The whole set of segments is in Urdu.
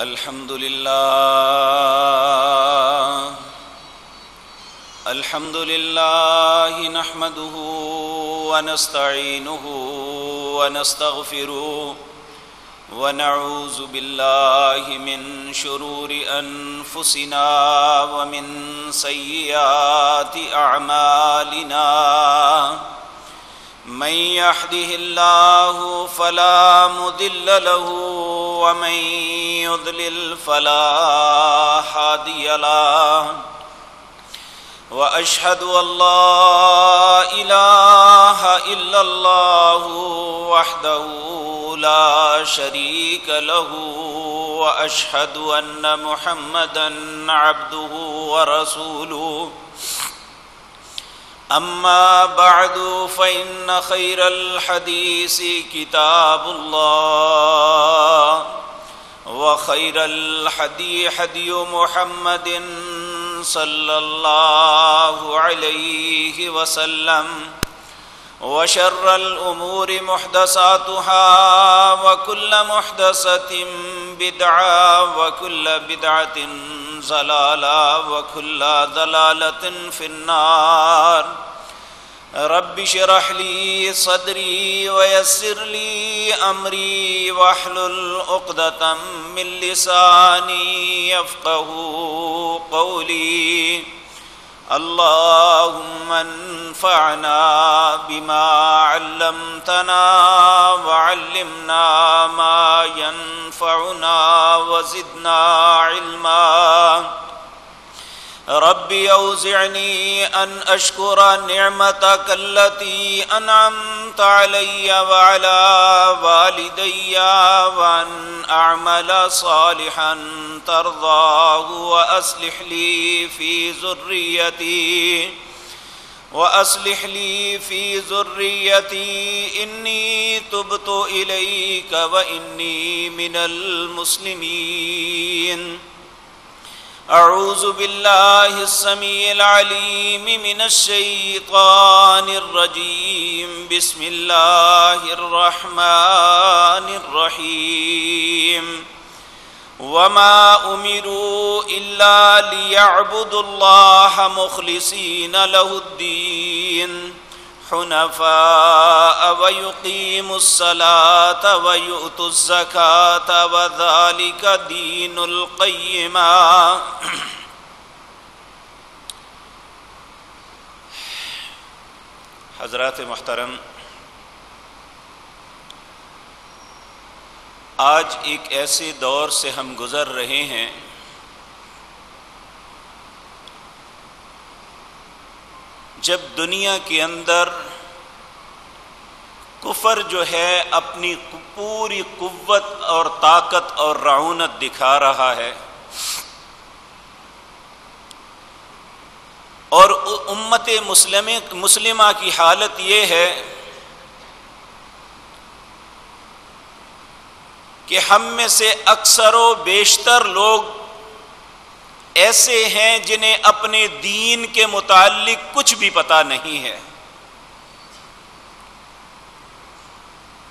الحمد لله نحمده ونستعينه ونستغفره ونعوذ بالله من شرور أنفسنا ومن سيئات أعمالنا من يهده الله فلا مضل له ومن يضلل فلا هادي له وأشهد أن لا إله إلا الله وحده لا شريك له وأشهد أن محمدا عبده ورسوله أما بعد فإن خير الحديث كتاب الله وخير الهدي هدي محمد صلى الله عليه وسلم وشر الأمور محدثاتها وكل محدثة بدعة وكل بدعة ضلالة وكل ضلالة في النار رب اشرح لي صدري ويسر لي أمري واحلل عقدة من لساني يفقهوا قولي اللهم انفعنا بما علمتنا وعلمنا ما ينفعنا وزدنا علما رب أوزعني أن أشكر نعمتك التي أنعمت علي وعلى والدي وأن أعمل صالحا ترضاه وأصلح لي في ذريتي إني تبت إليك وإني من المسلمين أعوذ بالله السميع العليم من الشيطان الرجيم بسم الله الرحمن الرحيم وما أمروا إلا ليعبدوا الله مخلصين له الدين حنفاء ويقيموا الصلاة ويؤتوا الزكاة وذلك دين القيمة حضرات محترم، آج ایک ایسے دور سے ہم گزر رہے ہیں جب دنیا کے اندر کفر جو ہے اپنی پوری قوت اور طاقت اور رعونت دکھا رہا ہے، اور امت مسلمہ کی حالت یہ ہے کہ ہم میں سے اکثر و بیشتر لوگ ایسے ہیں جنہیں اپنے دین کے متعلق کچھ بھی پتہ نہیں ہے،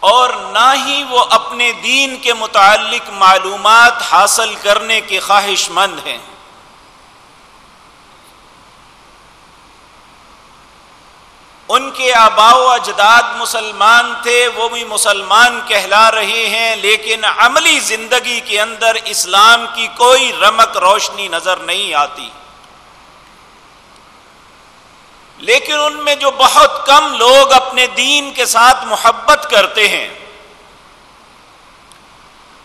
اور نہ ہی وہ اپنے دین کے متعلق معلومات حاصل کرنے کے خواہش مند ہیں۔ ان کے آباء و اجداد مسلمان تھے، وہ بھی مسلمان کہلا رہے ہیں، لیکن عملی زندگی کے اندر اسلام کی کوئی رمق روشنی نظر نہیں آتی۔ لیکن ان میں جو بہت کم لوگ اپنے دین کے ساتھ محبت کرتے ہیں،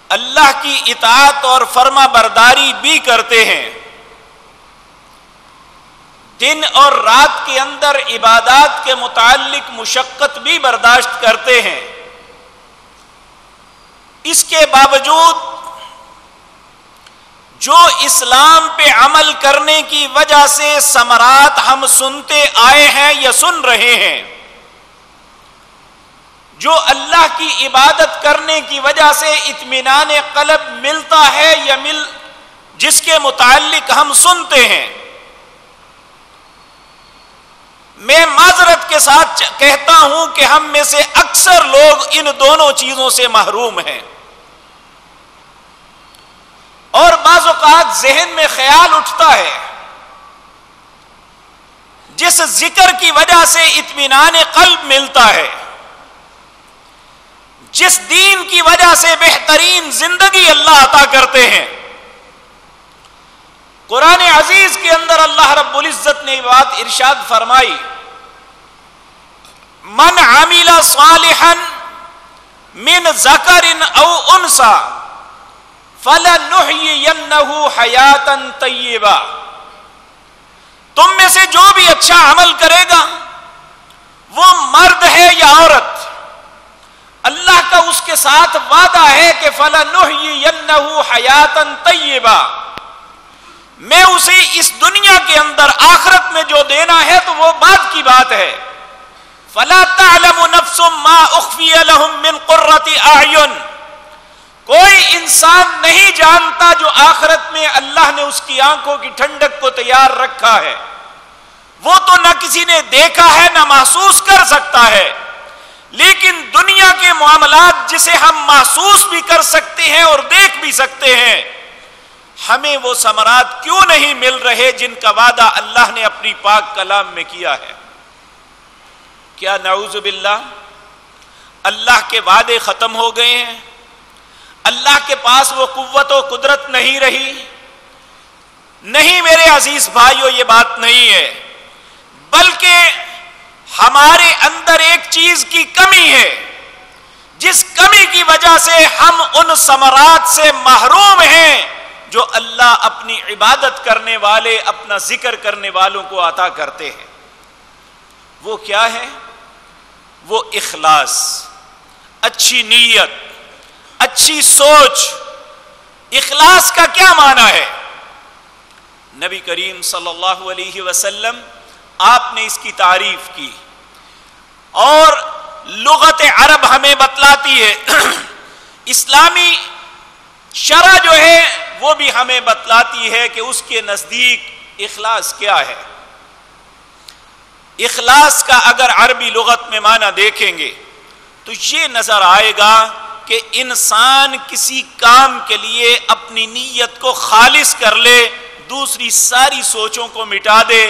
اللہ کی اطاعت اور فرما برداری بھی کرتے ہیں، دن اور رات کے اندر عبادات کے متعلق مشقت بھی برداشت کرتے ہیں، اس کے باوجود جو اسلام پہ عمل کرنے کی وجہ سے ثمرات ہم سنتے آئے ہیں یا سن رہے ہیں، جو اللہ کی عبادت کرنے کی وجہ سے اطمینان قلب ملتا ہے یا جس کے متعلق ہم سنتے ہیں، میں معذرت کے ساتھ کہتا ہوں کہ ہم میں سے اکثر لوگ ان دونوں چیزوں سے محروم ہیں۔ اوقات ذہن میں خیال اٹھتا ہے، جس ذکر کی وجہ سے اطمینان قلب ملتا ہے، جس دین کی وجہ سے بہترین زندگی اللہ عطا کرتے ہیں، قرآن عزیز کے اندر اللہ رب العزت نے یہ بات ارشاد فرمائی، من عمل صالحا من ذکر او انثى فلنحيينه حیاتا طیبہ، تم میں سے جو بھی اچھا عمل کرے گا، وہ مرد ہے یا عورت، اللہ کا اس کے ساتھ وعدہ ہے کہ فَلَنُحْيِيَنَّهُ حَيَاةً طَيِّبَةً، میں اسے اس دنیا کے اندر آخرت میں جو دینا ہے تو وہ بات کی بات ہے۔ فَلَا تَعْلَمُ نَفْسٌ مَّا أُخْفِيَ لَهُم مِّن قُرَّةِ أَعْيُنٍ، کوئی انسان نہیں جانتا جو آخرت میں اللہ نے اس کی آنکھوں کی ٹھنڈک کو تیار رکھا ہے، وہ تو نہ کسی نے دیکھا ہے نہ محسوس کر سکتا ہے، لیکن دنیا کے معاملات جسے ہم محسوس بھی کر سکتے ہیں اور دیکھ بھی سکتے ہیں، ہمیں وہ ثمرات کیوں نہیں مل رہے جن کا وعدہ اللہ نے اپنی پاک کلام میں کیا ہے؟ کیا نعوذ باللہ اللہ کے وعدے ختم ہو گئے ہیں؟ اللہ کے پاس وہ قوت و قدرت نہیں رہی؟ نہیں میرے عزیز بھائیو، یہ بات نہیں ہے، بلکہ ہمارے اندر ایک چیز کی کمی ہے، جس کمی کی وجہ سے ہم ان ثمرات سے محروم ہیں جو اللہ اپنی عبادت کرنے والے، اپنا ذکر کرنے والوں کو عطا کرتے ہیں۔ وہ کیا ہے؟ وہ اخلاص، اچھی نیت، اچھی سوچ۔ اخلاص کا کیا معنی ہے؟ نبی کریم صلی اللہ علیہ وسلم آپ نے اس کی تعریف کی، اور لغت عرب ہمیں بتلاتی ہے، اسلامی شرع جو ہے وہ بھی ہمیں بتلاتی ہے کہ اس کے نزدیک اخلاص کیا ہے۔ اخلاص کا اگر عربی لغت میں معنی دیکھیں گے تو یہ نظر آئے گا کہ انسان کسی کام کے لیے اپنی نیت کو خالص کر لے، دوسری ساری سوچوں کو مٹا دے،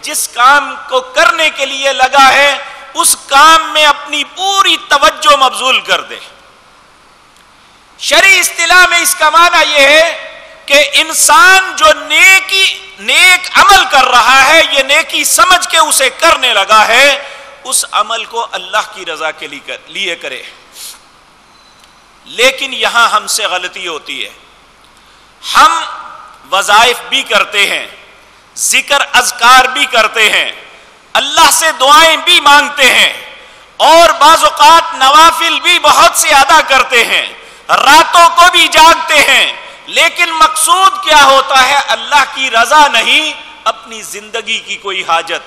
جس کام کو کرنے کے لیے لگا ہے اس کام میں اپنی پوری توجہ مبذول کر دے۔ شرعی اصطلاح میں اس کا معنی یہ ہے کہ انسان جو نیک عمل کر رہا ہے، یہ نیکی سمجھ کے اسے کرنے لگا ہے، اس عمل کو اللہ کی رضا کے لیے کرے۔ لیکن یہاں ہم سے غلطی ہوتی ہے، ہم وظائف بھی کرتے ہیں، ذکر اذکار بھی کرتے ہیں، اللہ سے دعائیں بھی مانگتے ہیں، اور بعض اوقات نوافل بھی بہت سے ادا کرتے ہیں، راتوں کو بھی جاگتے ہیں، لیکن مقصود کیا ہوتا ہے؟ اللہ کی رضا نہیں، اپنی زندگی کی کوئی حاجت،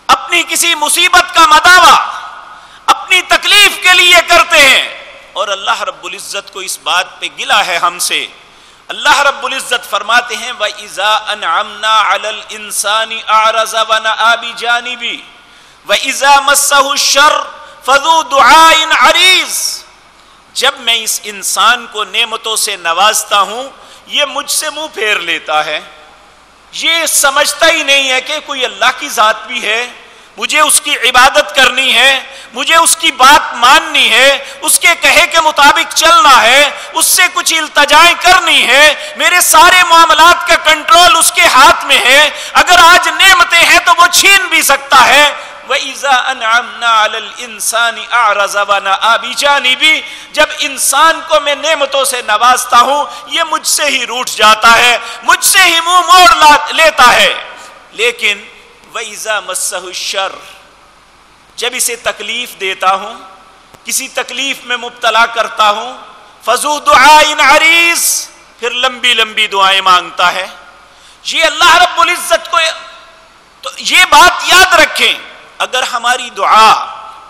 اپنی کسی مصیبت کا مداوع، اپنی تکلیف کے لیے کرتے ہیں، اور اللہ رب العزت کو اس بات پہ گلہ ہے ہم سے۔ اللہ رب العزت فرماتے ہیں وَإِذَا أَنْعَمْنَا عَلَى الْإِنسَانِ أَعْرَضَ وَنَأَىٰ بِجَانِبِهِ وَإِذَا مَسَّهُ الشَّرُّ فَذُو دُعَاءٍ عَرِيضٍ، جب میں اس انسان کو نعمتوں سے نوازتا ہوں، یہ مجھ سے منہ پھیر لیتا ہے، یہ سمجھتا ہی نہیں ہے کہ کوئی اللہ کی ذات بھی ہے، مجھے اس کی عبادت کرنی ہے، مجھے اس کی بات ماننی ہے، اس کے کہے کے مطابق چلنا ہے، اس سے کچھ التجائیں کرنی ہے، میرے سارے معاملات کا کنٹرول اس کے ہاتھ میں ہے، اگر آج نعمتیں ہیں تو وہ چھین بھی سکتا ہے۔ وَإِذَا أَنْعَمْنَا عَلَى الْإِنسَانِ أَعْرَضَ وَنَأَىٰ بِجَانِبِهِ، جب انسان کو میں نعمتوں سے نوازتا ہوں یہ مجھ سے ہی روٹھ جاتا ہے، مجھ سے ہی منہ موڑ لیتا ہے۔ لیکن وَإِذَا مَسَّهُ الشَّرُّ، جب اسے تکلیف دیتا ہوں، کسی تکلیف میں مبتلا کرتا ہوں، فَذُو دُعَاءٍ عَرِيضٍ، پھر لمبی لمبی دعائیں مانگتا ہے۔ یہ اللہ رب العزت کو، تو یہ بات یاد رکھیں، اگر ہماری دعا،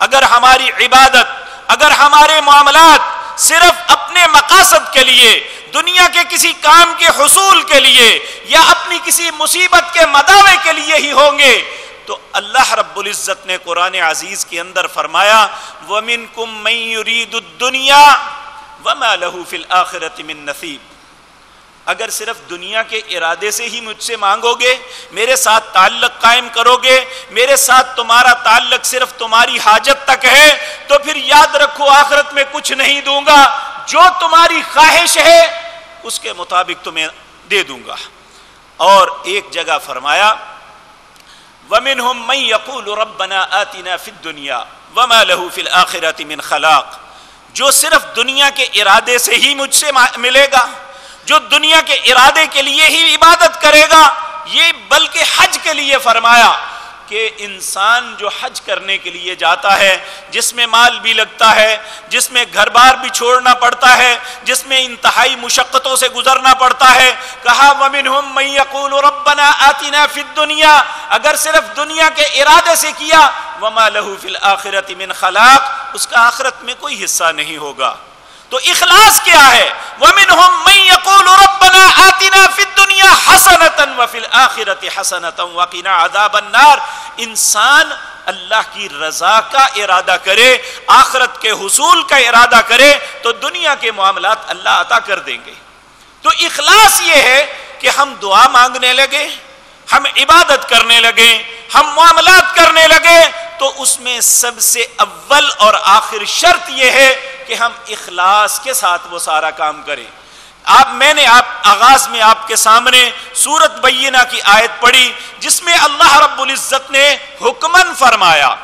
اگر ہماری عبادت، اگر ہمارے معاملات صرف اپنے مقاصد کے لیے، دنیا کے کسی کام کے حصول کے لیے، یا اپنی کسی مصیبت کے مداوے کے لیے ہی ہوں گے، تو اللہ رب العزت نے قرآن عزیز کے اندر فرمایا وَمِنْكُمْ مَنْ يُرِيدُ الدُّنْيَا وَمَا لَهُ فِي الْآخِرَةِ مِن نَصِيب، اگر صرف دنیا کے ارادے سے ہی مجھ سے مانگو گے، میرے ساتھ تعلق قائم کرو گے، میرے ساتھ تمہارا تعلق صرف تمہاری حاجت تک ہے، تو پھر یاد رکھو آخرت میں کچھ نہیں دوں گا، جو تمہاری خواہش ہے اس کے مطابق تمہیں دے دوں گا۔ اور ایک جگہ فرمایا وَمِنْهُمْ مَنْ يَقُولُ رَبَّنَا آتِنَا فِي الدُّنْيَا وَمَا لَهُ فِي الْآخِرَةِ مِنْ خَلَاقٍ، جو صرف دنیا کے ارادے سے ہی مجھ سے ملے گا، جو دنیا کے ارادے کے لیے ہی عبادت کرے گا، یہ بلکہ حج کے لیے فرمایا کہ انسان جو حج کرنے کے لیے جاتا ہے، جس میں مال بھی لگتا ہے، جس میں گھر بار بھی چھوڑنا پڑتا ہے، جس میں انتہائی مشقتوں سے گزرنا پڑتا ہے، کہا وَمِنْهُمْ مَنْ يَقُولُ رَبَّنَا آتِنَا فِي الدُّنْيَا، اگر صرف دنیا کے ارادے سے کیا، وَمَا لَهُ فِي الْآخِرَةِ مِنْ خَلَاقٍ، اس کا آخرت میں کوئی حصہ نہیں ہوگا۔ تو اخلاص کیا ہے؟ وَمِنْهُمْ مَنْ يَقُولُ رَبَّنَا آتِنَا فِي الدُّنْيَا حَسَنَةً وَفِي الْآخِرَةِ حَسَنَةً وَقِنَا عَذَابَ النَّارِ، انسان اللہ کی رضا کا ارادہ کرے، آخرت کے حصول کا ارادہ کرے تو دنیا کے معاملات اللہ عطا کر دیں گے۔ تو اخلاص یہ ہے کہ ہم دعا مانگنے لگے، ہم عبادت کرنے لگے، ہم معاملات کرنے لگے، تو اس میں سب سے اول اور آخر شرط یہ ہے کہ ہم اخلاص کے ساتھ وہ سارا کام کریں۔ میں نے آغاز میں آپ کے سامنے سورۃ بینہ کی آیت پڑھی جس میں اللہ رب العزت نے حکمن فرمایا،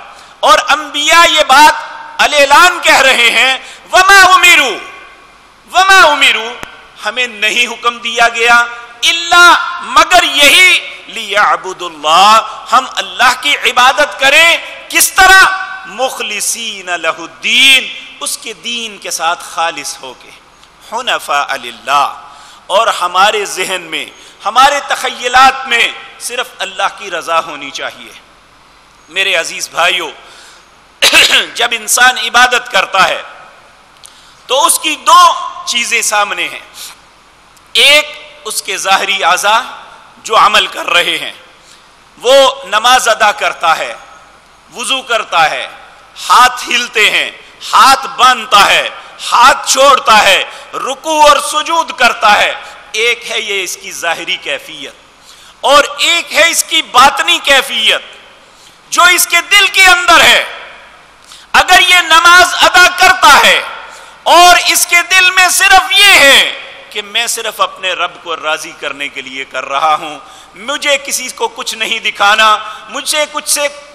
اور انبیاء یہ بات اعلان کہہ رہے ہیں وما امروا، ہمیں نہیں حکم دیا گیا الا مگر یہی لیعبدوا اللہ، ہم اللہ کی عبادت کریں، کس طرح؟ مخلصین لہ الدین، اس کے دین کے ساتھ خالص ہو کے، حنفاء للہ، اور ہمارے ذہن میں، ہمارے تخیلات میں صرف اللہ کی رضا ہونی چاہیے۔ میرے عزیز بھائیوں، جب انسان عبادت کرتا ہے تو اس کی دو چیزیں سامنے ہیں، ایک اس کے ظاہری اعضاء جو عمل کر رہے ہیں، وہ نماز ادا کرتا ہے، وضو کرتا ہے، ہاتھ ہلتے ہیں، ہاتھ باندھتا ہے، ہاتھ چھوڑتا ہے، رکوع اور سجود کرتا ہے، ایک ہے یہ اس کی ظاہری کیفیت، اور ایک ہے اس کی باطنی کیفیت جو اس کے دل کے اندر ہے۔ اگر یہ نماز ادا کرتا ہے اور اس کے دل میں صرف یہ ہے کہ میں صرف اپنے رب کو راضی کرنے کے لیے کر رہا ہوں، مجھے کسی کو کچھ نہیں دکھانا، مجھے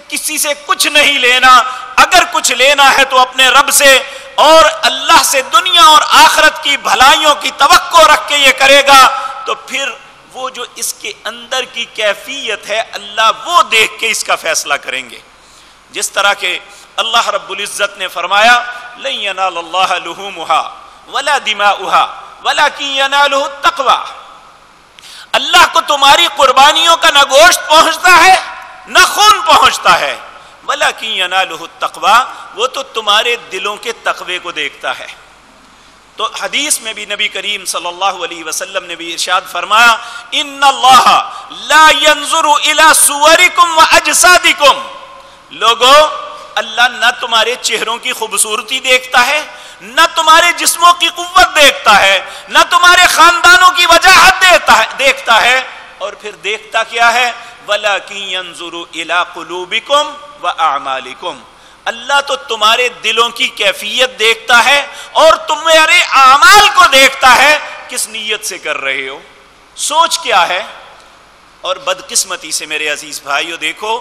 کسی سے کچھ نہیں لینا، اگر کچھ لینا ہے تو اپنے رب سے، اور اللہ سے دنیا اور آخرت کی بھلائیوں کی توقع رکھ کے یہ کرے گا، تو پھر وہ جو اس کے اندر کی کیفیت ہے اللہ وہ دیکھ کے اس کا فیصلہ کریں گے۔ جس طرح کہ اللہ رب العزت نے فرمایا لن ینال اللہ لحومها ولا دماؤها ولکن ینالہ التقوی، اللہ کو تمہاری قربانیوں کا نہ گوشت پہنچتا ہے نہ خون پہنچتا ہے، ولیکن ینالہ التقوی، وہ تو تمہارے دلوں کے تقوی کو دیکھتا ہے۔ تو حدیث میں بھی نبی کریم صلی اللہ علیہ وسلم نے بھی ارشاد فرمایا ان اللہ لا ينظر الى صورکم واجسادکم، لوگو اللہ نہ تمہارے چہروں کی خوبصورتی دیکھتا ہے، نہ تمہارے جسموں کی قوت دیکھتا ہے، نہ تمہارے خاندانوں کی وجاہت دیکھتا ہے، اور پھر دیکھتا کیا ہے؟ وَلَكِنْ يَنْظُرُ إِلَىٰ قُلُوبِكُمْ وَأَعْمَالِكُمْ، اللہ تو تمہارے دلوں کی کیفیت دیکھتا ہے اور تمہارے اعمال کو دیکھتا ہے، کس نیت سے کر رہے ہو، سوچ کیا ہے۔ اور بدقسمتی سے میرے عزیز بھائیو دیکھو،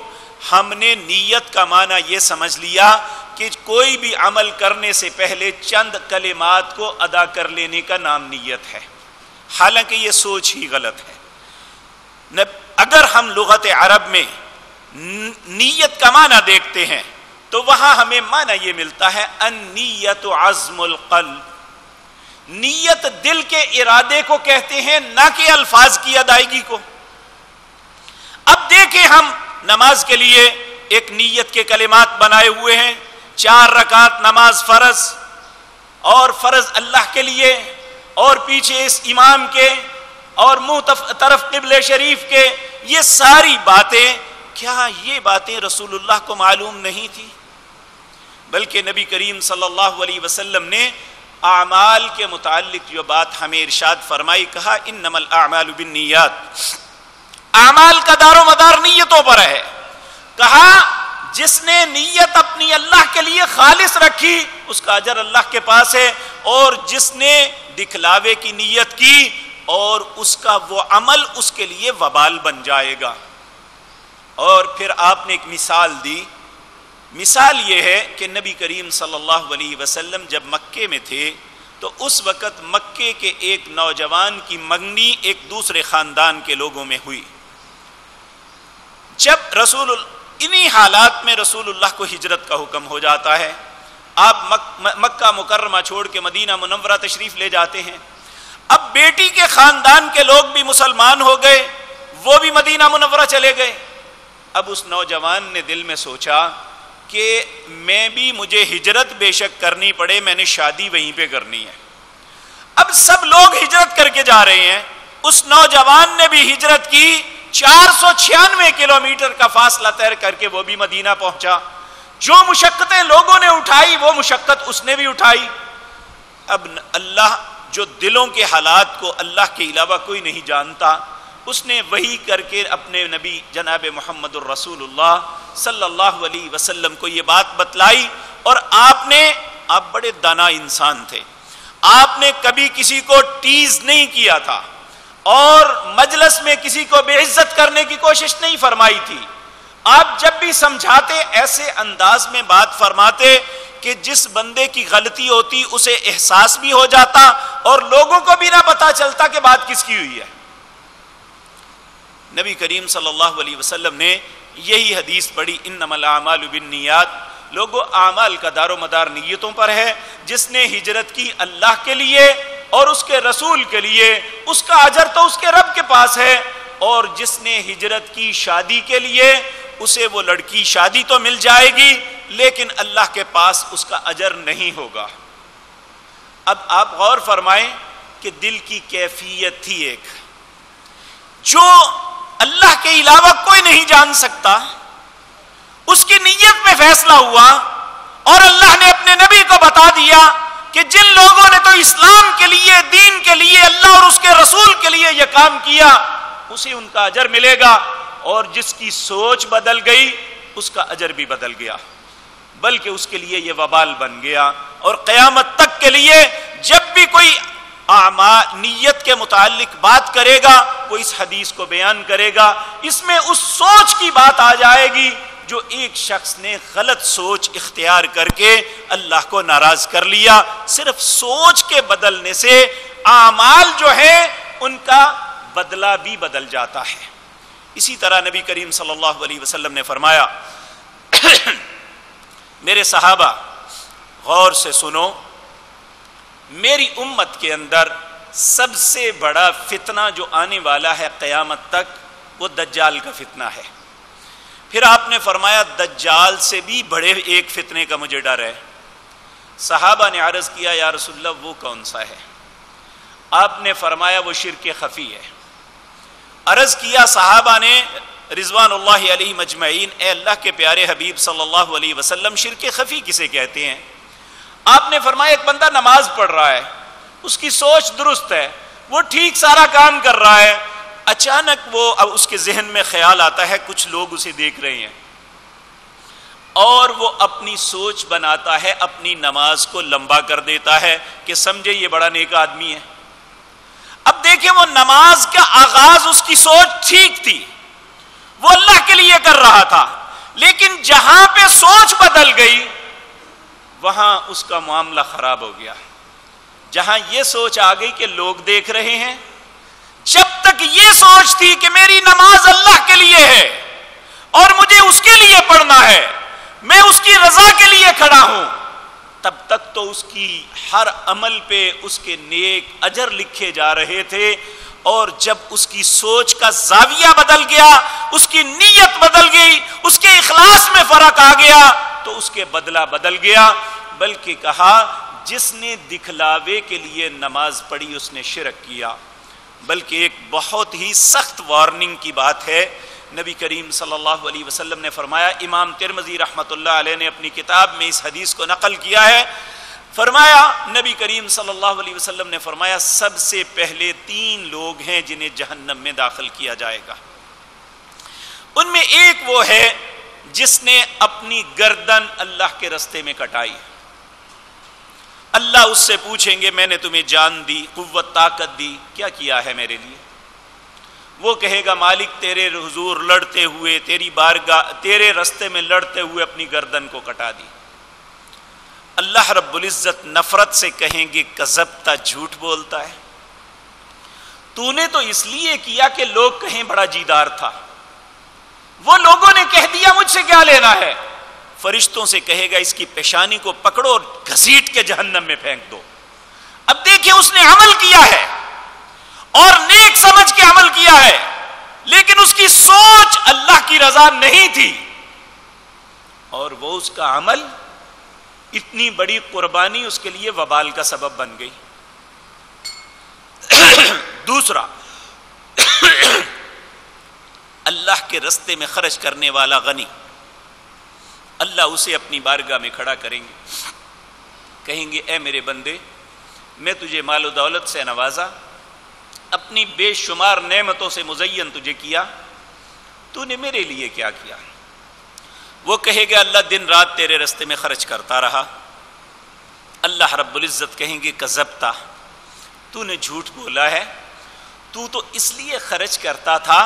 ہم نے نیت کا معنی یہ سمجھ لیا کہ کوئی بھی عمل کرنے سے پہلے چند کلمات کو ادا کر لینے کا نام نیت ہے، حالانکہ یہ سوچ ہی غلط ہے۔ اگر ہم لغت عرب میں نیت کا معنی دیکھتے ہیں تو وہاں ہمیں معنی یہ ملتا ہے النیت عزم القلب، نیت دل کے ارادے کو کہتے ہیں، نہ کہ الفاظ کی ادائیگی کو۔ اب دیکھیں، ہم نماز کے لیے ایک نیت کے کلمات بنائے ہوئے ہیں، 4 رکعت نماز فرض، اور فرض اللہ کے لیے، اور پیچھے اس امام کے، اور منہ طرف قبلہ شریف کے، یہ ساری باتیں، کیا یہ باتیں رسول اللہ کو معلوم نہیں تھی؟ بلکہ نبی کریم صلی اللہ علیہ وسلم نے اعمال کے متعلق جو بات ہمیں ارشاد فرمائی، کہا انما الاعمال بالنیات، اعمال کا دار و مدار نیتوں پر ہے. کہا جس نے نیت اپنی اللہ کے لیے خالص رکھی اس کا اجر اللہ کے پاس ہے، اور جس نے دکھلاوے کی نیت کی اور اس کا وہ عمل اس کے لیے وبال بن جائے گا. اور پھر آپ نے ایک مثال دی. مثال یہ ہے کہ نبی کریم صلی اللہ علیہ وسلم جب مکے میں تھے تو اس وقت مکے کے ایک نوجوان کی منگنی ایک دوسرے خاندان کے لوگوں میں ہوئی. جب انہی حالات میں رسول اللہ کو ہجرت کا حکم ہو جاتا ہے. آپ مکہ مکرمہ چھوڑ کے مدینہ منورہ تشریف لے جاتے ہیں. اب بیٹی کے خاندان کے لوگ بھی مسلمان ہو گئے، وہ بھی مدینہ منورہ چلے گئے. اب اس نوجوان نے دل میں سوچا کہ مجھے ہجرت بے شک کرنی پڑے، میں نے شادی وہیں پہ کرنی ہے. اب سب لوگ ہجرت کر کے جا رہے ہیں، اس نوجوان نے بھی ہجرت کی، 496 کلومیٹر کا فاصلہ طے کر کے وہ بھی مدینہ پہنچا. جو مشقتیں لوگوں نے اٹھائی وہ مشقت اس نے بھی اٹھائی. اب اللہ جو دلوں کے حالات کو اللہ کے علاوہ کوئی نہیں جانتا، اس نے وہی کر کے اپنے نبی جناب محمد الرسول اللہ صلی اللہ علیہ وسلم کو یہ بات بتلائی. اور آپ بڑے دانا انسان تھے، آپ نے کبھی کسی کو ٹیز نہیں کیا تھا اور مجلس میں کسی کو بے عزت کرنے کی کوشش نہیں فرمائی تھی. آپ جب بھی سمجھاتے ایسے انداز میں بات فرماتے کہ جس بندے کی غلطی ہوتی اسے احساس بھی ہو جاتا اور لوگوں کو بھی نہ پتا چلتا کہ بات کس کی ہوئی ہے. نبی کریم صلی اللہ علیہ وسلم نے یہی حدیث پڑھی، انما الاعمال بالنیات. لوگوں، اعمال کا دار و مدار نیتوں پر ہے. جس نے ہجرت کی اللہ کے لیے اور اس کے رسول کے لیے اس کا اجر تو اس کے رب کے پاس ہے، اور جس نے ہجرت کی شادی کے لیے اسے وہ لڑکی شادی تو مل جائے گی لیکن اللہ کے پاس اس کا اجر نہیں ہوگا. اب آپ غور فرمائیں کہ دل کی کیفیت تھی ایک جو اللہ کے علاوہ کوئی نہیں جان سکتا. اس کی نیت میں فیصلہ ہوا اور اللہ نے اپنے نبی کو بتا دیا کہ جن لوگوں نے تو اسلام کے لیے، دین کے لیے، اللہ اور اس کے رسول کے لیے یہ کام کیا اسے ان کا اجر ملے گا، اور جس کی سوچ بدل گئی اس کا اجر بھی بدل گیا، بلکہ اس کے لیے یہ وبال بن گیا. اور قیامت تک کے لیے جب بھی کوئی نیت کے متعلق بات کرے گا وہ اس حدیث کو بیان کرے گا. اس میں اس سوچ کی بات آ جائے گی جو ایک شخص نے غلط سوچ اختیار کر کے اللہ کو ناراض کر لیا. صرف سوچ کے بدلنے سے اعمال جو ہے ان کا بدلہ بھی بدل جاتا ہے. اسی طرح نبی کریم صلی اللہ علیہ وسلم نے فرمایا میرے صحابہ غور سے سنو، میری امت کے اندر سب سے بڑا فتنہ جو آنے والا ہے قیامت تک وہ دجال کا فتنہ ہے. پھر آپ نے فرمایا دجال سے بھی بڑے ایک فتنے کا مجھے ڈر ہے. صحابہ نے عرض کیا یا رسول اللہ وہ کون سا ہے؟ آپ نے فرمایا وہ شرک خفی ہے. عرض کیا صحابہ نے رضوان اللہ علیہ مجمعین، اے اللہ کے پیارے حبیب صلی اللہ علیہ وسلم شرک خفی کسے کہتے ہیں؟ آپ نے فرمایا ایک بندہ نماز پڑھ رہا ہے، اس کی سوچ درست ہے، وہ ٹھیک سارا کام کر رہا ہے، اچانک وہ اب اس کے ذہن میں خیال آتا ہے کچھ لوگ اسے دیکھ رہے ہیں اور وہ اپنی سوچ بناتا ہے، اپنی نماز کو لمبا کر دیتا ہے کہ سمجھے یہ بڑا نیک آدمی ہے. اب دیکھیں وہ نماز کا آغاز اس کی سوچ ٹھیک تھی، وہ اللہ کے لیے کر رہا تھا، لیکن جہاں پہ سوچ بدل گئی وہاں اس کا معاملہ خراب ہو گیا. جہاں یہ سوچ آ گئی کہ لوگ دیکھ رہے ہیں، جب تک یہ سوچ تھی کہ میری نماز اللہ کے لیے ہے اور مجھے اس کے لیے پڑھنا ہے، میں اس کی رضا کے لیے کھڑا ہوں، تب تک تو اس کی ہر عمل پہ اس کے نیک اجر لکھے جا رہے تھے. اور جب اس کی سوچ کا زاویہ بدل گیا، اس کی نیت بدل گئی، اس کے اخلاص میں فرق آ گیا تو اس کے بدلہ بدل گیا. بلکہ کہا جس نے دکھلاوے کے لیے نماز پڑھی اس نے شرک کیا. بلکہ ایک بہت ہی سخت وارننگ کی بات ہے. نبی کریم صلی اللہ علیہ وسلم نے فرمایا، امام ترمذی رحمۃ اللہ علیہ نے اپنی کتاب میں اس حدیث کو نقل کیا ہے، فرمایا نبی کریم صلی اللہ علیہ وسلم نے فرمایا سب سے پہلے 3 لوگ ہیں جنہیں جہنم میں داخل کیا جائے گا. ان میں ایک وہ ہے جس نے اپنی گردن اللہ کے رستے میں کٹائی. اللہ اس سے پوچھیں گے میں نے تمہیں جان دی، قوت، طاقت دی، کیا کیا ہے میرے لیے؟ وہ کہے گا مالک تیرے حضور لڑتے ہوئے، تیری بارگاہ، تیرے رستے میں لڑتے ہوئے اپنی گردن کو کٹا دی. اللہ رب العزت نفرت سے کہیں گے کذبتا، جھوٹ بولتا ہے، تو نے تو اس لیے کیا کہ لوگ کہیں بڑا جیدار تھا. وہ لوگوں نے کہہ دیا مجھ سے کیا لینا ہے. فرشتوں سے کہے گا اس کی پیشانی کو پکڑو اور گھسیٹ کے جہنم میں پھینک دو. اب دیکھیں اس نے عمل کیا ہے اور نیک سمجھ کے عمل کیا ہے، لیکن اس کی سوچ اللہ کی رضا نہیں تھی، اور وہ اس کا عمل اتنی بڑی قربانی اس کے لیے وبال کا سبب بن گئی. دوسرا، اللہ کے رستے میں خرچ کرنے والا غنی، اللہ اسے اپنی بارگاہ میں کھڑا کریں گے، کہیں گے اے میرے بندے میں تجھے مال و دولت سے نوازا، اپنی بے شمار نعمتوں سے مزین تجھے کیا، تو نے میرے لیے کیا کیا؟ وہ کہے گا اللہ دن رات تیرے رستے میں خرچ کرتا رہا. اللہ رب العزت کہیں گے کذبتا، تو نے جھوٹ بولا ہے، تو اس لیے خرچ کرتا تھا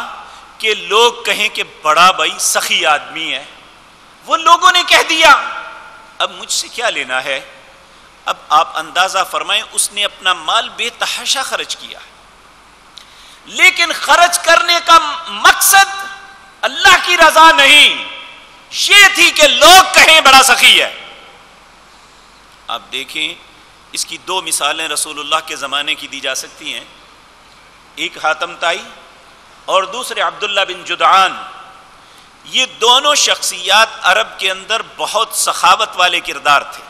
کہ لوگ کہیں کہ بڑا بھائی سخی آدمی ہے. وہ لوگوں نے کہہ دیا، اب مجھ سے کیا لینا ہے؟ اب آپ اندازہ فرمائیں اس نے اپنا مال بے تحاشا خرچ کیا، لیکن خرچ کرنے کا مقصد اللہ کی رضا نہیں، یہ تھی کہ لوگ کہیں بڑا سخی ہے. آپ دیکھیں اس کی 2 مثالیں رسول اللہ کے زمانے کی دی جا سکتی ہیں. ایک حاتم طائی اور دوسرے عبداللہ بن جدعان. یہ دونوں شخصیات عرب کے اندر بہت سخاوت والے کردار تھے.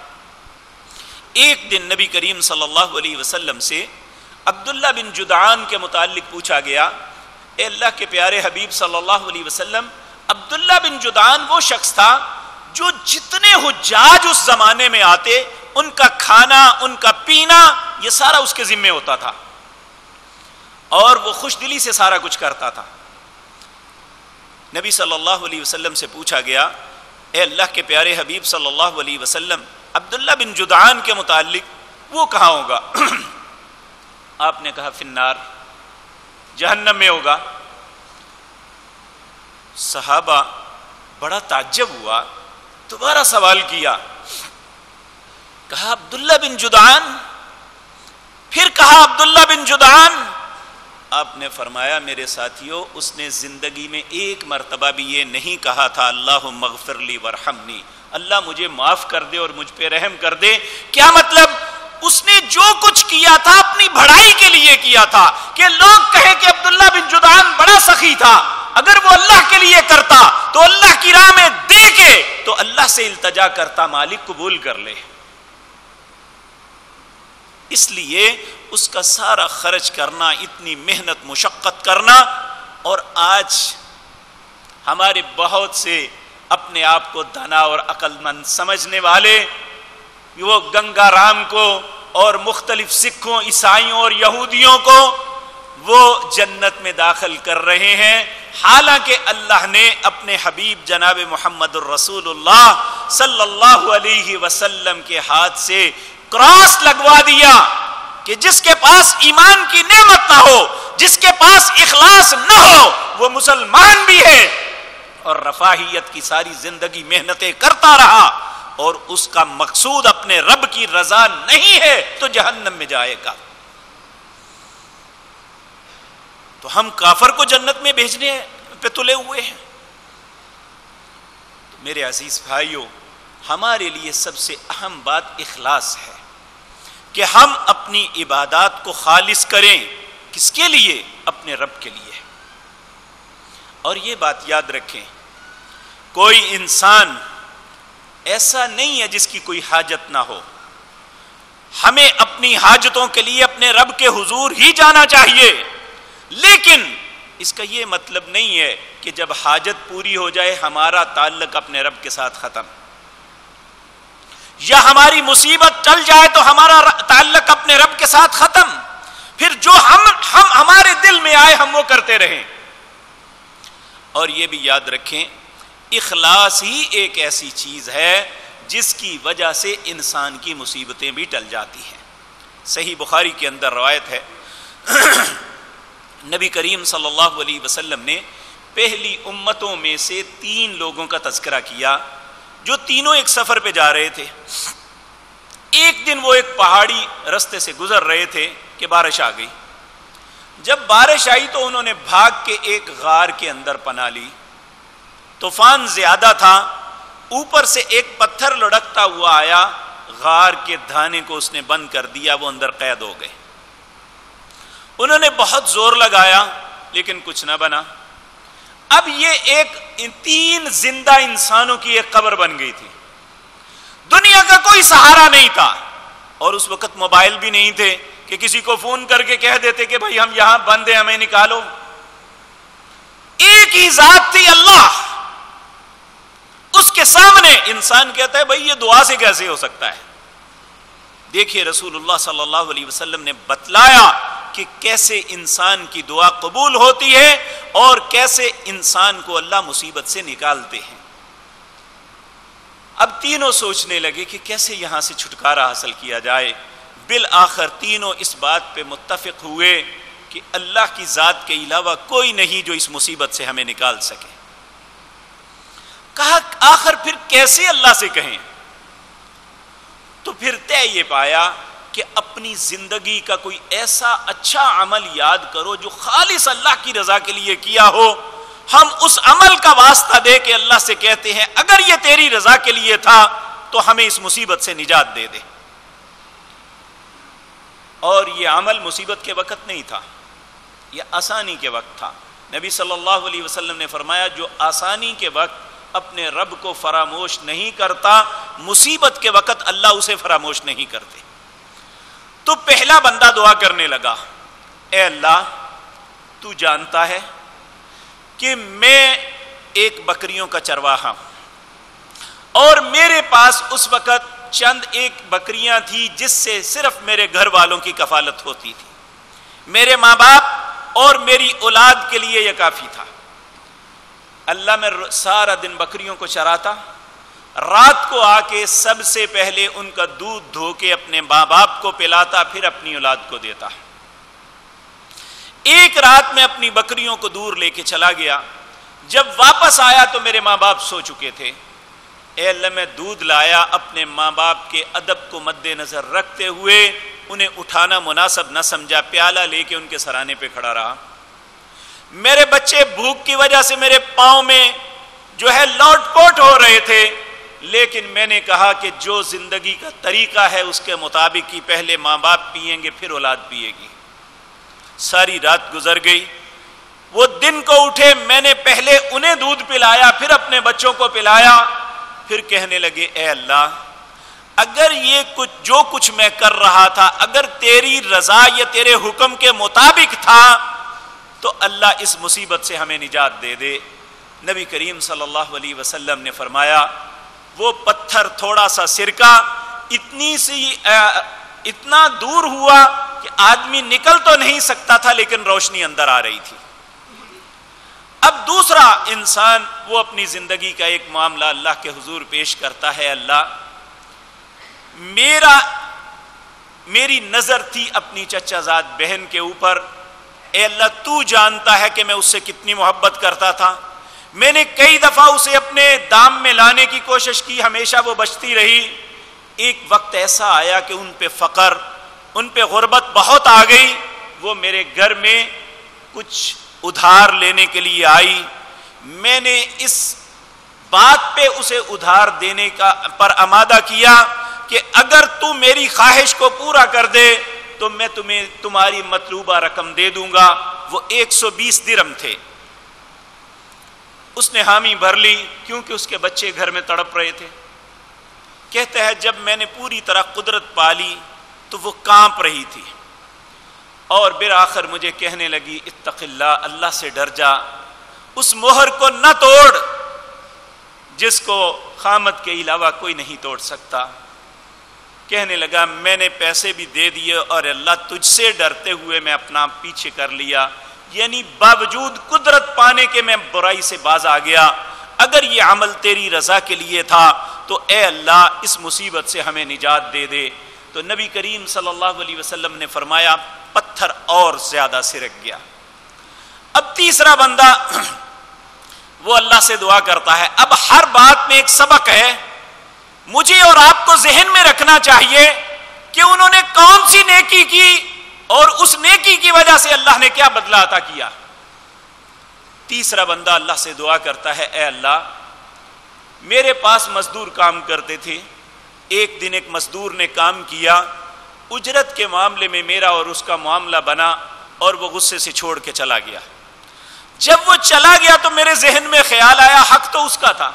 ایک دن نبی کریم صلی اللہ علیہ وسلم سے عبداللہ بن جدعان کے متعلق پوچھا گیا، اے اللہ کے پیارے حبیب صلی اللہ علیہ وسلم، عبداللہ بن جدعان وہ شخص تھا جو جتنے حجاج اس زمانے میں آتے ان کا کھانا، ان کا پینا، یہ سارا اس کے ذمے ہوتا تھا، اور وہ خوش دلی سے سارا کچھ کرتا تھا. نبی صلی اللہ علیہ وسلم سے پوچھا گیا، اے اللہ کے پیارے حبیب صلی اللہ علیہ وسلم، عبداللہ بن جدعان کے متعلق وہ کہاں ہوگا؟ آپ نے کہا فی النار، جہنم میں ہوگا. صحابہ بڑا تعجب ہوا، دوبارہ سوال کیا، کہا عبداللہ بن جدعان، پھر کہا عبداللہ بن جدعان. آپ نے فرمایا میرے ساتھیو، اس نے زندگی میں ایک مرتبہ بھی یہ نہیں کہا تھا اللہم اغفر لی ورحمنی، اللہ مجھے معاف کر دے اور مجھ پہ رحم کر دے. کیا مطلب؟ اس نے جو کچھ کیا تھا اپنی بڑائی کے لیے کیا تھا، کہ لوگ کہیں کہ عبداللہ بن جدعان بڑا سخی تھا، اگر وہ اللہ کے لیے کرتا تو اللہ کی راہ میں دے کے تو اللہ سے التجا کرتا مالک قبول کر لے. اس لیے اس کا سارا خرچ کرنا، اتنی محنت مشقت کرنا. اور آج ہمارے بہت سے اپنے آپ کو دانا اور عقل مند سمجھنے والے وہ گنگا رام کو اور مختلف سکھوں، عیسائیوں اور یہودیوں کو وہ جنت میں داخل کر رہے ہیں، حالانکہ اللہ نے اپنے حبیب جناب محمد الرسول اللہ صلی اللہ علیہ وسلم کے ہاتھ سے کراس لگوا دیا کہ جس کے پاس ایمان کی نعمت نہ ہو، جس کے پاس اخلاص نہ ہو، وہ مسلمان بھی ہے اور رفاہیت کی ساری زندگی محنتیں کرتا رہا اور اس کا مقصود اپنے رب کی رضا نہیں ہے تو جہنم میں جائے گا. تو ہم کافر کو جنت میں بھیجنے پہ تلے ہوئے ہیں. تو میرے عزیز بھائیوں، ہمارے لیے سب سے اہم بات اخلاص ہے کہ ہم اپنی عبادات کو خالص کریں. کس کے لیے؟ اپنے رب کے لیے. اور یہ بات یاد رکھیں، کوئی انسان ایسا نہیں ہے جس کی کوئی حاجت نہ ہو. ہمیں اپنی حاجتوں کے لیے اپنے رب کے حضور ہی جانا چاہیے، لیکن اس کا یہ مطلب نہیں ہے کہ جب حاجت پوری ہو جائے ہمارا تعلق اپنے رب کے ساتھ ختم. یا ہماری مصیبت ٹل جائے تو ہمارا تعلق اپنے رب کے ساتھ ختم، پھر جو ہم ہمارے دل میں آئے ہم وہ کرتے رہیں۔ اور یہ بھی یاد رکھیں، اخلاص ہی ایک ایسی چیز ہے جس کی وجہ سے انسان کی مصیبتیں بھی ٹل جاتی ہیں۔ صحیح بخاری کے اندر روایت ہے، نبی کریم صلی اللہ علیہ وسلم نے پہلی امتوں میں سے 3 لوگوں کا تذکرہ کیا جو تینوں ایک سفر پہ جا رہے تھے۔ ایک دن وہ ایک پہاڑی رستے سے گزر رہے تھے کہ بارش آ گئی۔ جب بارش آئی تو انہوں نے بھاگ کے ایک غار کے اندر پناہ لی۔ طوفان زیادہ تھا، اوپر سے ایک پتھر لڑکتا ہوا آیا، غار کے دھانے کو اس نے بند کر دیا، وہ اندر قید ہو گئے۔ انہوں نے بہت زور لگایا لیکن کچھ نہ بنا۔ اب یہ 3 زندہ انسانوں کی ایک قبر بن گئی تھی۔ دنیا کا کوئی سہارا نہیں تھا، اور اس وقت موبائل بھی نہیں تھے کہ کسی کو فون کر کے کہہ دیتے کہ بھائی ہم یہاں بند ہیں، ہمیں نکالو۔ ایک ہی ذات تھی، اللہ۔ اس کے سامنے انسان کہتا ہے بھائی یہ دعا سے کیسے ہو سکتا ہے؟ دیکھیے رسول اللہ صلی اللہ علیہ وسلم نے بتلایا کہ کیسے انسان کی دعا قبول ہوتی ہے اور کیسے انسان کو اللہ مصیبت سے نکالتے ہیں۔ اب تینوں سوچنے لگے کہ کیسے یہاں سے چھٹکارا حاصل کیا جائے۔ بالآخر تینوں اس بات پہ متفق ہوئے کہ اللہ کی ذات کے علاوہ کوئی نہیں جو اس مصیبت سے ہمیں نکال سکے۔ کہا آخر پھر کیسے اللہ سے کہیں؟ تو پھر طے یہ پایا کہ اپنی زندگی کا کوئی ایسا اچھا عمل یاد کرو جو خالص اللہ کی رضا کے لیے کیا ہو، ہم اس عمل کا واسطہ دے کے اللہ سے کہتے ہیں اگر یہ تیری رضا کے لیے تھا تو ہمیں اس مصیبت سے نجات دے دے۔ اور یہ عمل مصیبت کے وقت نہیں تھا، یہ آسانی کے وقت تھا۔ نبی صلی اللہ علیہ وسلم نے فرمایا جو آسانی کے وقت اپنے رب کو فراموش نہیں کرتا، مصیبت کے وقت اللہ اسے فراموش نہیں کرتے۔ تو پہلا بندہ دعا کرنے لگا، اے اللہ تو جانتا ہے کہ میں ایک بکریوں کا چرواہا ہوں اور میرے پاس اس وقت چند ایک بکریاں تھی جس سے صرف میرے گھر والوں کی کفالت ہوتی تھی، میرے ماں باپ اور میری اولاد کے لیے یہ کافی تھا۔ اللہ میں سارا دن بکریوں کو چراتا، رات کو آ کے سب سے پہلے ان کا دودھ دھو کے اپنے ماں باپ کو پلاتا، پھر اپنی اولاد کو دیتا۔ ایک رات میں اپنی بکریوں کو دور لے کے چلا گیا، جب واپس آیا تو میرے ماں باپ سو چکے تھے۔ اے اللہ میں دودھ لایا، اپنے ماں باپ کے ادب کو مد نظر رکھتے ہوئے انہیں اٹھانا مناسب نہ سمجھا، پیالہ لے کے ان کے سرانے پہ کھڑا رہا۔ میرے بچے بھوک کی وجہ سے میرے پاؤں میں جو ہے لوٹ پوٹ ہو رہے تھے، لیکن میں نے کہا کہ جو زندگی کا طریقہ ہے اس کے مطابق ہی پہلے ماں باپ پئیں گے پھر اولاد پیے گی۔ ساری رات گزر گئی، وہ دن کو اٹھے، میں نے پہلے انہیں دودھ پلایا پھر اپنے بچوں کو پلایا، پھر کہنے لگے اے اللہ اگر یہ جو کچھ میں کر رہا تھا اگر تیری رضا یا تیرے حکم کے مطابق تھا تو اللہ اس مصیبت سے ہمیں نجات دے دے۔ نبی کریم صلی اللہ علیہ وسلم نے فرمایا وہ پتھر تھوڑا سا سرکہ اتنا دور ہوا کہ آدمی نکل تو نہیں سکتا تھا لیکن روشنی اندر آ رہی تھی۔ اب دوسرا انسان وہ اپنی زندگی کا ایک معاملہ اللہ کے حضور پیش کرتا ہے، اللہ میری نظر تھی اپنی چچا زاد بہن کے اوپر، اے اللہ تو جانتا ہے کہ میں اس سے کتنی محبت کرتا تھا، میں نے کئی دفعہ اسے اپنے دام میں لانے کی کوشش کی، ہمیشہ وہ بچتی رہی۔ ایک وقت ایسا آیا کہ ان پہ فقر، ان پہ غربت بہت آ گئی، وہ میرے گھر میں کچھ ادھار لینے کے لیے آئی، میں نے اس بات پہ اسے ادھار دینے پر آمادہ کیا کہ اگر تو میری خواہش کو پورا کر دے تو میں تمہیں تمہاری مطلوبہ رقم دے دوں گا۔ وہ 120 درہم تھے۔ اس نے حامی بھر لی کیونکہ اس کے بچے گھر میں تڑپ رہے تھے۔ کہتا ہے جب میں نے پوری طرح قدرت پالی تو وہ کانپ رہی تھی اور بالآخر مجھے کہنے لگی اتق اللہ، اللہ سے ڈر جا، اس مہر کو نہ توڑ جس کو قیامت کے علاوہ کوئی نہیں توڑ سکتا۔ کہنے لگا میں نے پیسے بھی دے دیے اور اللہ تجھ سے ڈرتے ہوئے میں اپنا پیچھے کر لیا، یعنی باوجود قدرت پانے کے میں برائی سے باز آ گیا، اگر یہ عمل تیری رضا کے لیے تھا تو اے اللہ اس مصیبت سے ہمیں نجات دے دے۔ تو نبی کریم صلی اللہ علیہ وسلم نے فرمایا پتھر اور زیادہ سرک گیا۔ اب تیسرا بندہ وہ اللہ سے دعا کرتا ہے۔ اب ہر بات میں ایک سبق ہے، مجھے اور آپ کو ذہن میں رکھنا چاہیے کہ انہوں نے کون سی نیکی کی اور اس نیکی کی وجہ سے اللہ نے کیا بدلہ عطا کیا۔ تیسرا بندہ اللہ سے دعا کرتا ہے اے اللہ میرے پاس مزدور کام کرتے تھے، ایک دن ایک مزدور نے کام کیا، اجرت کے معاملے میں میرا اور اس کا معاملہ بنا اور وہ غصے سے چھوڑ کے چلا گیا۔ جب وہ چلا گیا تو میرے ذہن میں خیال آیا حق تو اس کا تھا،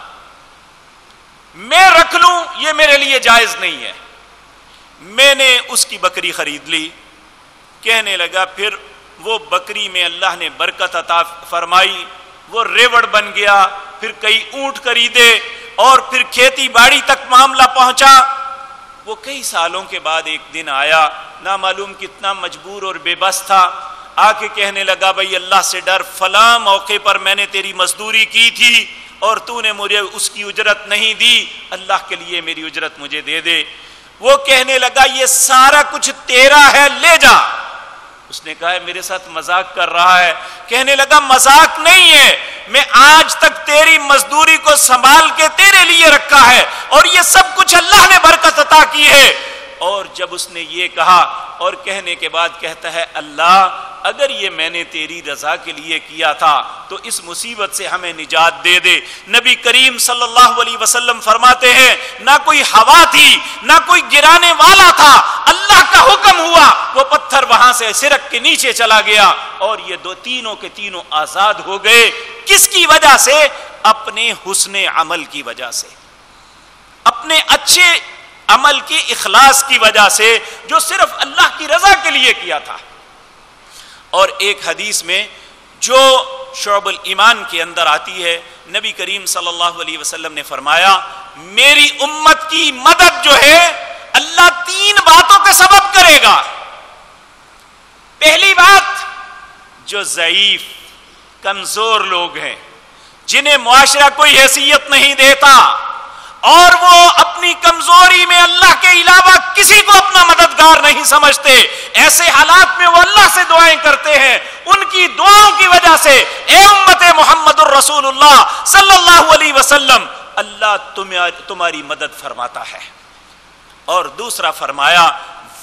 میں رکھ لوں یہ میرے لیے جائز نہیں ہے۔ میں نے اس کی بکری خرید لی۔ کہنے لگا پھر وہ بکری میں اللہ نے برکت عطا فرمائی، وہ ریوڑ بن گیا، پھر کئی اونٹ خریدے اور پھر کھیتی باڑی تک معاملہ پہنچا۔ وہ کئی سالوں کے بعد ایک دن آیا، نہ معلوم کتنا مجبور اور بے بس تھا، آ کے کہنے لگا بھائی اللہ سے ڈر، فلاں موقع پر میں نے تیری مزدوری کی تھی اور تو نے مجھے اس کی اجرت نہیں دی، اللہ کے لیے میری اجرت مجھے دے دے۔ وہ کہنے لگا یہ سارا کچھ تیرا ہے، لے جا۔ اس نے کہا میرے ساتھ مذاق کر رہا ہے۔ کہنے لگا مذاق نہیں ہے، میں آج تک تیری مزدوری کو سنبھال کے تیرے لیے رکھا ہے اور یہ سب کچھ اللہ نے برکت عطا کی ہے۔ اور جب اس نے یہ کہا اور کہنے کے بعد کہتا ہے اللہ اگر یہ میں نے تیری رضا کے لیے کیا تھا تو اس مصیبت سے ہمیں نجات دے دے۔ نبی کریم صلی اللہ علیہ وسلم فرماتے ہیں نہ کوئی ہوا تھی نہ کوئی گرانے والا تھا، اللہ کا حکم ہوا وہ پتھر وہاں سے سرک کے نیچے چلا گیا اور یہ دو تینوں کے تینوں آزاد ہو گئے۔ کس کی وجہ سے؟ اپنے حسن عمل کی وجہ سے، اپنے اچھے عمل کی اخلاص کی وجہ سے جو صرف اللہ کی رضا کے لیے کیا تھا۔ اور ایک حدیث میں جو شعب الایمان کے اندر آتی ہے، نبی کریم صلی اللہ علیہ وسلم نے فرمایا میری امت کی مدد جو ہے اللہ تین باتوں کا سبب کرے گا۔ پہلی بات، جو ضعیف کمزور لوگ ہیں جنہیں معاشرہ کوئی حیثیت نہیں دیتا اور وہ اپنی کمزوری میں اللہ کے علاوہ کسی کو اپنا مددگار نہیں سمجھتے، ایسے حالات میں وہ اللہ سے دعائیں کرتے ہیں، ان کی دعاؤں کی وجہ سے اے امت محمد الرسول اللہ صلی اللہ علیہ وسلم اللہ تمہاری مدد فرماتا ہے۔ اور دوسرا فرمایا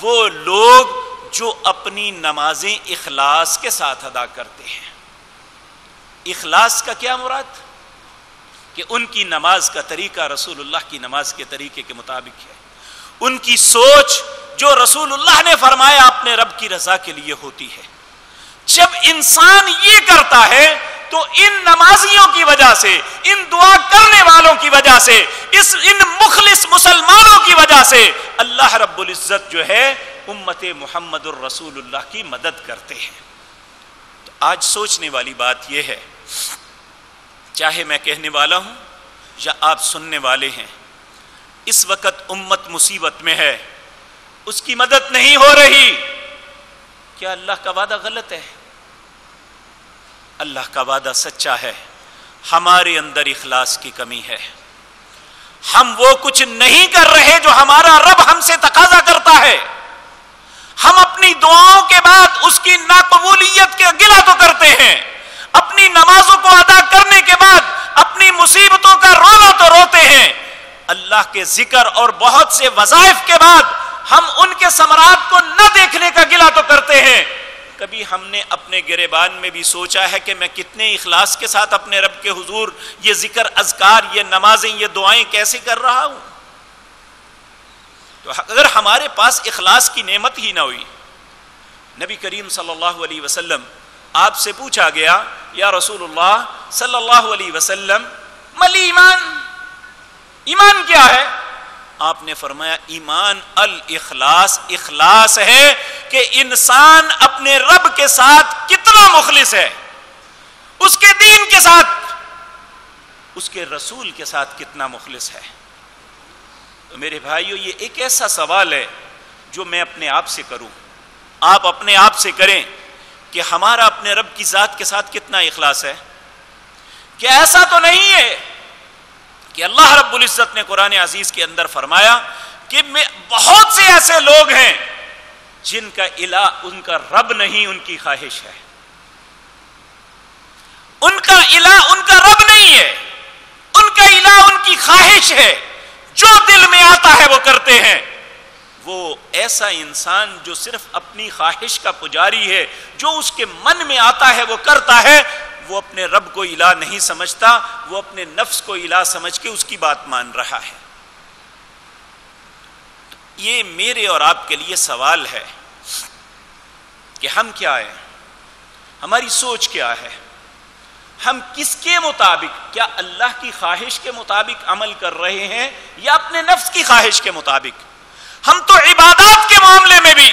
وہ لوگ جو اپنی نمازیں اخلاص کے ساتھ ادا کرتے ہیں۔ اخلاص کا کیا مراد؟ کہ ان کی نماز کا طریقہ رسول اللہ کی نماز کے طریقے کے مطابق ہے، ان کی سوچ جو رسول اللہ نے فرمایا اپنے رب کی رضا کے لیے ہوتی ہے۔ جب انسان یہ کرتا ہے تو ان نمازیوں کی وجہ سے، ان دعا کرنے والوں کی وجہ سے، ان مخلص مسلمانوں کی وجہ سے اللہ رب العزت جو ہے امت محمد الرسول اللہ کی مدد کرتے ہیں۔ تو آج سوچنے والی بات یہ ہے، چاہے میں کہنے والا ہوں یا آپ سننے والے ہیں، اس وقت امت مصیبت میں ہے، اس کی مدد نہیں ہو رہی۔ کیا اللہ کا وعدہ غلط ہے؟ اللہ کا وعدہ سچا ہے، ہمارے اندر اخلاص کی کمی ہے، ہم وہ کچھ نہیں کر رہے جو ہمارا رب ہم سے تقاضا کرتا ہے۔ ہم اپنی دعاؤں کے بعد اس کی ناقبولیت کے گلہ تو کرتے ہیں، اپنی نمازوں کو ادا کرنے کے بعد اپنی مصیبتوں کا رونا تو روتے ہیں، اللہ کے ذکر اور بہت سے وظائف کے بعد ہم ان کے ثمرات کو نہ دیکھنے کا گلہ تو کرتے ہیں۔ کبھی ہم نے اپنے گریبان میں بھی سوچا ہے کہ میں کتنے اخلاص کے ساتھ اپنے رب کے حضور یہ ذکر اذکار، یہ نمازیں، یہ دعائیں کیسے کر رہا ہوں؟ تو اگر ہمارے پاس اخلاص کی نعمت ہی نہ ہوئی، نبی کریم صلی اللہ علیہ وسلم آپ سے پوچھا گیا یا رسول اللہ صلی اللہ علیہ وسلم مل ایمان، ایمان کیا ہے؟ آپ نے فرمایا ایمان الاخلاص، اخلاص ہے کہ انسان اپنے رب کے ساتھ کتنا مخلص ہے، اس کے دین کے ساتھ، اس کے رسول کے ساتھ کتنا مخلص ہے۔ تو میرے بھائیو یہ ایک ایسا سوال ہے جو میں اپنے آپ سے کروں، آپ اپنے آپ سے کریں کہ ہمارا اپنے رب کی ذات کے ساتھ کتنا اخلاص ہے؟ کہ ایسا تو نہیں ہے کہ اللہ رب العزت نے قرآن عزیز کے اندر فرمایا کہ بہت سے ایسے لوگ ہیں جن کا الہ ان کا رب نہیں، ان کی خواہش ہے. ان کا الہ ان کا رب نہیں ہے، ان کا الہ ان کی خواہش ہے، جو دل میں آتا ہے وہ کرتے ہیں. وہ ایسا انسان جو صرف اپنی خواہش کا پجاری ہے، جو اس کے من میں آتا ہے وہ کرتا ہے، وہ اپنے رب کو الہ نہیں سمجھتا، وہ اپنے نفس کو الہ سمجھ کے اس کی بات مان رہا ہے. یہ میرے اور آپ کے لیے سوال ہے کہ ہم کیا ہیں، ہماری سوچ کیا ہے، ہم کس کے مطابق، کیا اللہ کی خواہش کے مطابق عمل کر رہے ہیں یا اپنے نفس کی خواہش کے مطابق؟ ہم تو عبادات کے معاملے میں بھی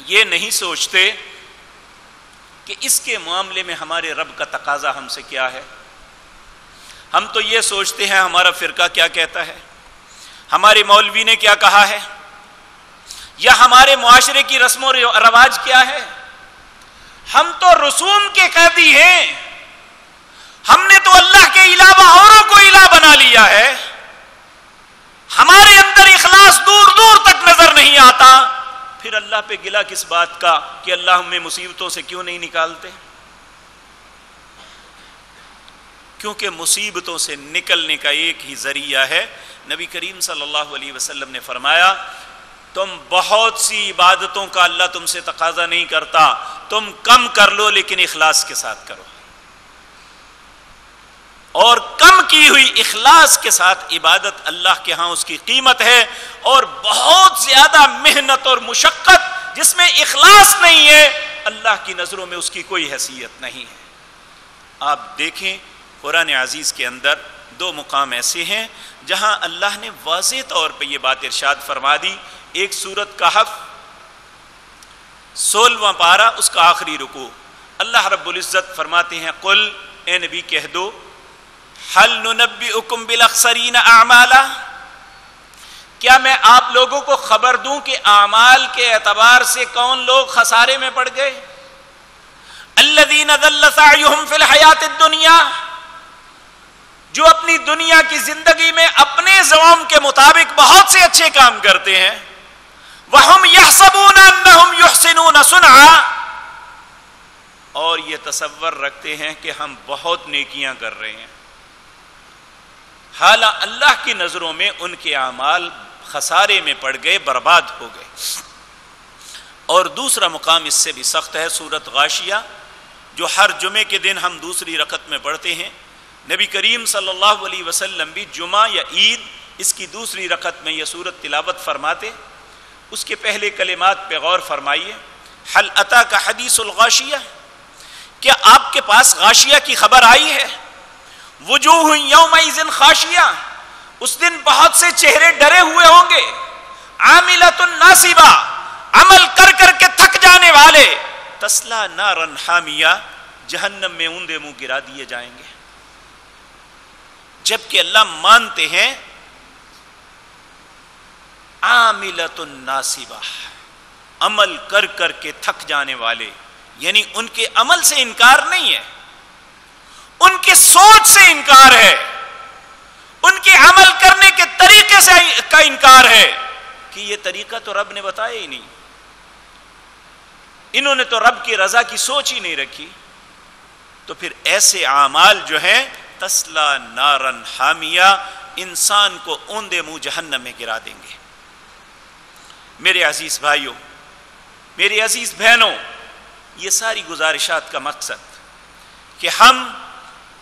یہ نہیں سوچتے کہ اس کے معاملے میں ہمارے رب کا تقاضا ہم سے کیا ہے. ہم تو یہ سوچتے ہیں ہمارا فرقہ کیا کہتا ہے، ہمارے مولوی نے کیا کہا ہے، یا ہمارے معاشرے کی رسم و رواج کیا ہے. ہم تو رسوم کے قیدی ہیں، ہم نے تو اللہ کے علاوہ اوروں کو الہ بنا لیا ہے. ہمارے اندر اخلاص دور دور تک نظر نہیں آتا. پھر اللہ پہ گلہ کس بات کا کہ اللہ ہمیں مصیبتوں سے کیوں نہیں نکالتے؟ کیونکہ مصیبتوں سے نکلنے کا ایک ہی ذریعہ ہے. نبی کریم صلی اللہ علیہ وسلم نے فرمایا تم بہت سی عبادتوں کا اللہ تم سے تقاضا نہیں کرتا، تم کم کر لو لیکن اخلاص کے ساتھ کرو. اور کم کی ہوئی اخلاص کے ساتھ عبادت اللہ کے ہاں اس کی قیمت ہے، اور بہت زیادہ محنت اور مشقت جس میں اخلاص نہیں ہے اللہ کی نظروں میں اس کی کوئی حیثیت نہیں ہے. آپ دیکھیں قرآن عزیز کے اندر دو مقام ایسے ہیں جہاں اللہ نے واضح طور پہ یہ بات ارشاد فرما دی. ایک سورت کہف 16واں پارہ اس کا آخری رکوع، اللہ رب العزت فرماتے ہیں قل، اے نبی کہہ دو، هل ننبئکم بالاخسرین اعمالا، کیا میں آپ لوگوں کو خبر دوں کہ اعمال کے اعتبار سے کون لوگ خسارے میں پڑ گئے؟ الذین ضل سعیہم فی الحیات الدنیا، جو اپنی دنیا کی زندگی میں اپنے زعم کے مطابق بہت سے اچھے کام کرتے ہیں، وَهُمْ يَحْسَبُونَ أَنَّهُمْ يُحْسِنُونَ صُنْعًا، اور یہ تصور رکھتے ہیں کہ ہم بہت نیکیاں کر رہے ہیں، حالانکہ اللہ کی نظروں میں ان کے اعمال خسارے میں پڑ گئے، برباد ہو گئے. اور دوسرا مقام اس سے بھی سخت ہے، سورت غاشیہ جو ہر جمعے کے دن ہم دوسری رکعت میں پڑھتے ہیں. نبی کریم صلی اللہ علیہ وسلم بھی جمعہ یا عید اس کی دوسری رکعت میں یہ سورت تلاوت فرماتے. اس کے پہلے کلمات پہ غور فرمائیے، حل اتاک حدیث الغاشیہ، کیا آپ کے پاس غاشیہ کی خبر آئی ہے؟ وجوہ یومئذ خاشیہ، اس دن بہت سے چہرے ڈرے ہوئے ہوں گے. عاملۃ ناصبہ، عمل کر کر کے تھک جانے والے. تسلا نارا حامیہ، جہنم میں اوندے منہ گرا دیے جائیں گے. جبکہ اللہ مانتے ہیں عاملۃ ناصبہ، عمل کر کر کے تھک جانے والے، یعنی ان کے عمل سے انکار نہیں ہے، ان کے سوچ سے انکار ہے، ان کے عمل کرنے کے طریقے سے کا انکار ہے کہ یہ طریقہ تو رب نے بتایا ہی نہیں، انہوں نے تو رب کی رضا کی سوچ ہی نہیں رکھی. تو پھر ایسے اعمال جو ہیں تسلا نارن حامیہ، انسان کو اوندے منہ جہنم میں گرا دیں گے. میرے عزیز بھائیوں، میری عزیز بہنوں، یہ ساری گزارشات کا مقصد کہ ہم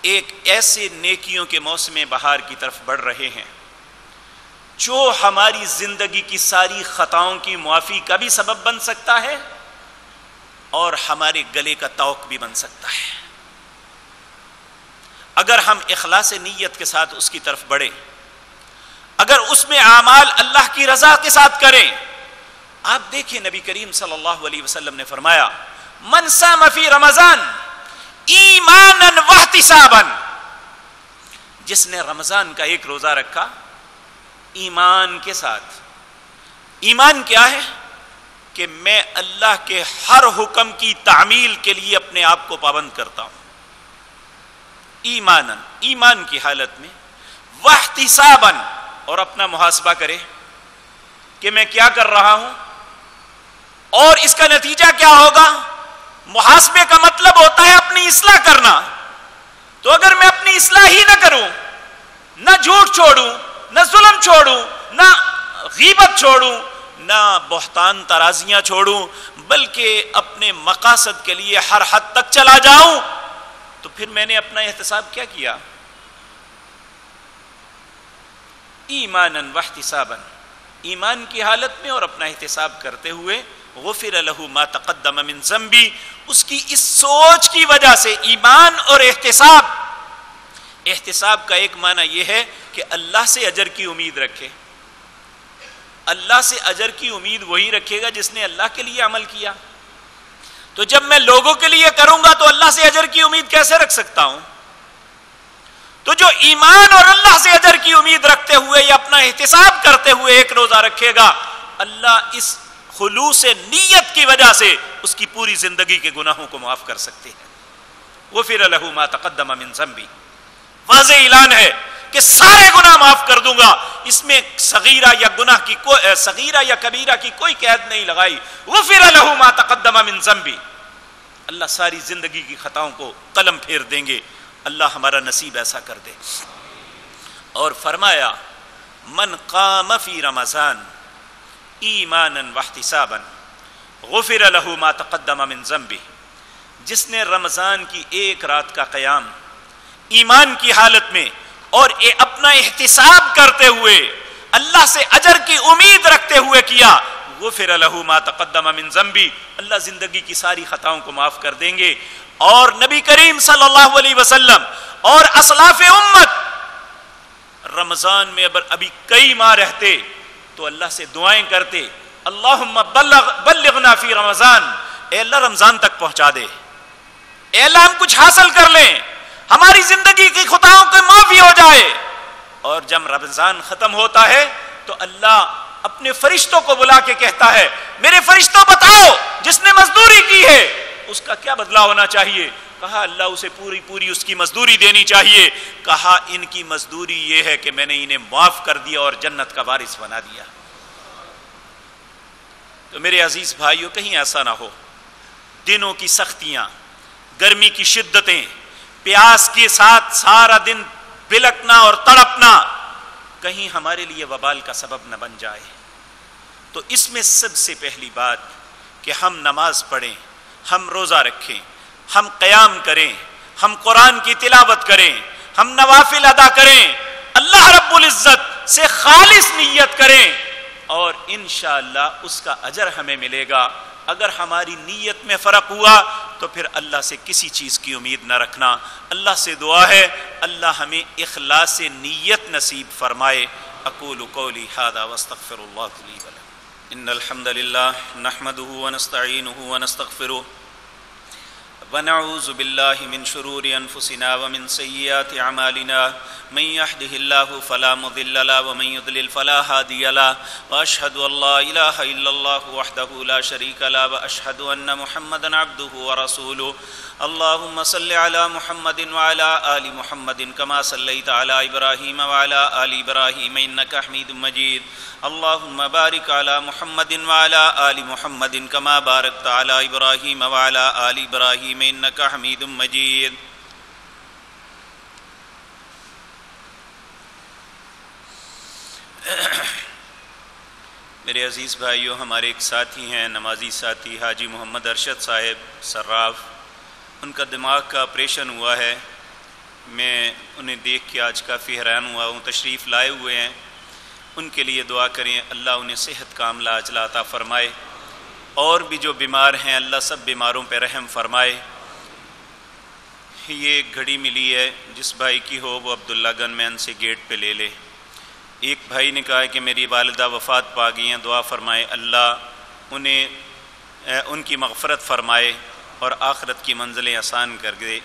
ایک ایسے نیکیوں کے موسم بہار کی طرف بڑھ رہے ہیں جو ہماری زندگی کی ساری خطاؤں کی معافی کا بھی سبب بن سکتا ہے اور ہمارے گلے کا طوق بھی بن سکتا ہے اگر ہم اخلاص نیت کے ساتھ اس کی طرف بڑھیں، اگر اس میں اعمال اللہ کی رضا کے ساتھ کریں. آپ دیکھیں نبی کریم صلی اللہ علیہ وسلم نے فرمایا من صام فی رمضان ایمانا واحتسابا، جس نے رمضان کا ایک روزہ رکھا ایمان کے ساتھ. ایمان کیا ہے؟ کہ میں اللہ کے ہر حکم کی تعمیل کے لیے اپنے آپ کو پابند کرتا ہوں ایماناً، ایمان کی حالت میں، واحتساباً، اور اپنا محاسبہ کرے کہ میں کیا کر رہا ہوں اور اس کا نتیجہ کیا ہوگا. محاسبے کا مطلب ہوتا ہے اپنی اصلاح کرنا. تو اگر میں اپنی اصلاح ہی نہ کروں، نہ جھوٹ چھوڑوں، نہ ظلم چھوڑوں، نہ غیبت چھوڑوں، نہ بہتان ترازیاں چھوڑوں، بلکہ اپنے مقاصد کے لیے ہر حد تک چلا جاؤں، تو پھر میں نے اپنا احتساب کیا کیا؟ ایماناً واحتساباً، ایمان کی حالت میں اور اپنا احتساب کرتے ہوئے. غفر له ما تقدم من ذنبی، اس کی اس سوچ کی وجہ سے ایمان اور احتساب. احتساب کا ایک معنی یہ ہے کہ اللہ سے اجر کی امید رکھے. اللہ سے اجر کی امید وہی رکھے گا جس نے اللہ کے لیے عمل کیا. تو جب میں لوگوں کے لیے کروں گا تو اللہ سے اجر کی امید کیسے رکھ سکتا ہوں؟ تو جو ایمان اور اللہ سے اجر کی امید رکھتے ہوئے یا اپنا احتساب کرتے ہوئے ایک روزہ رکھے گا، اللہ اس خلوص نیت کی وجہ سے اس کی پوری زندگی کے گناہوں کو معاف کر سکتے ہیں. غفر له ما تقدم من ذنبی، واضح اعلان ہے کہ سارے گناہ معاف کر دوں گا. اس میں صغیرہ یا گناہ کی صغیرہ یا کبیرہ کی کوئی قید نہیں لگائی. غفر له ما تقدم من ذنبی، اللہ ساری زندگی کی خطاؤں کو قلم پھیر دیں گے. اللہ ہمارا نصیب ایسا کر دے. اور فرمایا من قام فی رمضان ایمانا واحتسابا غفر له ما تقدم من ذنبہ، جس نے رمضان کی ایک رات کا قیام ایمان کی حالت میں اور اپنا احتساب کرتے ہوئے اللہ سے اجر کی امید رکھتے ہوئے کیا، غفر له ما تقدم من ذنبہ، اللہ زندگی کی ساری خطاؤں کو معاف کر دیں گے. اور نبی کریم صلی اللہ علیہ وسلم اور اسلاف امت رمضان میں ابھی کئی ماہ رہتے تو اللہ سے دعائیں کرتے، اللہم بلغنا فی رمضان، اے اللہ رمضان تک پہنچا دے، اے اللہ ہم کچھ حاصل کر لیں، ہماری زندگی کی خطاؤں کو معافی ہو جائے. اور جب رمضان ختم ہوتا ہے تو اللہ اپنے فرشتوں کو بلا کے کہتا ہے، میرے فرشتوں بتاؤ جس نے مزدوری کی ہے اس کا کیا بدلہ ہونا چاہیے؟ کہا اللہ اسے پوری اس کی مزدوری دینی چاہیے. کہا ان کی مزدوری یہ ہے کہ میں نے انہیں معاف کر دیا اور جنت کا وارث بنا دیا. تو میرے عزیز بھائیوں، کہیں ایسا نہ ہو دنوں کی سختیاں، گرمی کی شدتیں، پیاس کے ساتھ سارا دن بلکنا اور تڑپنا کہیں ہمارے لیے وبال کا سبب نہ بن جائے. تو اس میں سب سے پہلی بات کہ ہم نماز پڑھیں، ہم روزہ رکھیں، ہم قیام کریں، ہم قرآن کی تلاوت کریں، ہم نوافل ادا کریں، اللہ رب العزت سے خالص نیت کریں، اور انشاءاللہ اس کا اجر ہمیں ملے گا. اگر ہماری نیت میں فرق ہوا تو پھر اللہ سے کسی چیز کی امید نہ رکھنا. اللہ سے دعا ہے اللہ ہمیں اخلاص نیت نصیب فرمائے. اقول قولی ھذا واستغفر اللہ لی ولکم. ان الحمد للہ نحمده ونستعینه ونستغفره ونعوذ باللہ من شرور انفسنا ومن سیئات اعمالنا من يهده الله فلا مضل له ومن يضلل فلا هادي له واشهد ان لا اله الا الله وحده لا شريك له واشهد ان محمدا عبده ورسوله. اللهم صل على محمد وعلى آل محمد كما صليت على إبراهيم وعلى آل إبراهيم إنك حميد مجيد. اللهم بارك على محمد وعلى آل محمد كما باركت على إبراهيم وعلى آل إبراهيم إنك حميد مجيد. میرے عزیز بھائیوں، ہمارے ایک ساتھی ہیں، نمازی ساتھی حاجی محمد ارشد صاحب صراف، ان کا دماغ کا آپریشن ہوا ہے. میں انہیں دیکھ کے آج کافی حیران ہوا ہوں. تشریف لائے ہوئے ہیں، ان کے لیے دعا کریں اللہ انہیں صحت کاملہ عاجلہ عطا فرمائے. اور بھی جو بیمار ہیں اللہ سب بیماروں پہ رحم فرمائے. یہ ایک گھڑی ملی ہے، جس بھائی کی ہو وہ عبداللہ گن مین سے گیٹ پہ لے لے. ایک بھائی نے کہا کہ میری والدہ وفات پا گئی ہیں، دعا فرمائے اللہ انہیں ان کی مغفرت فرمائے اور آخرت کی منزلیں آسان کر دے.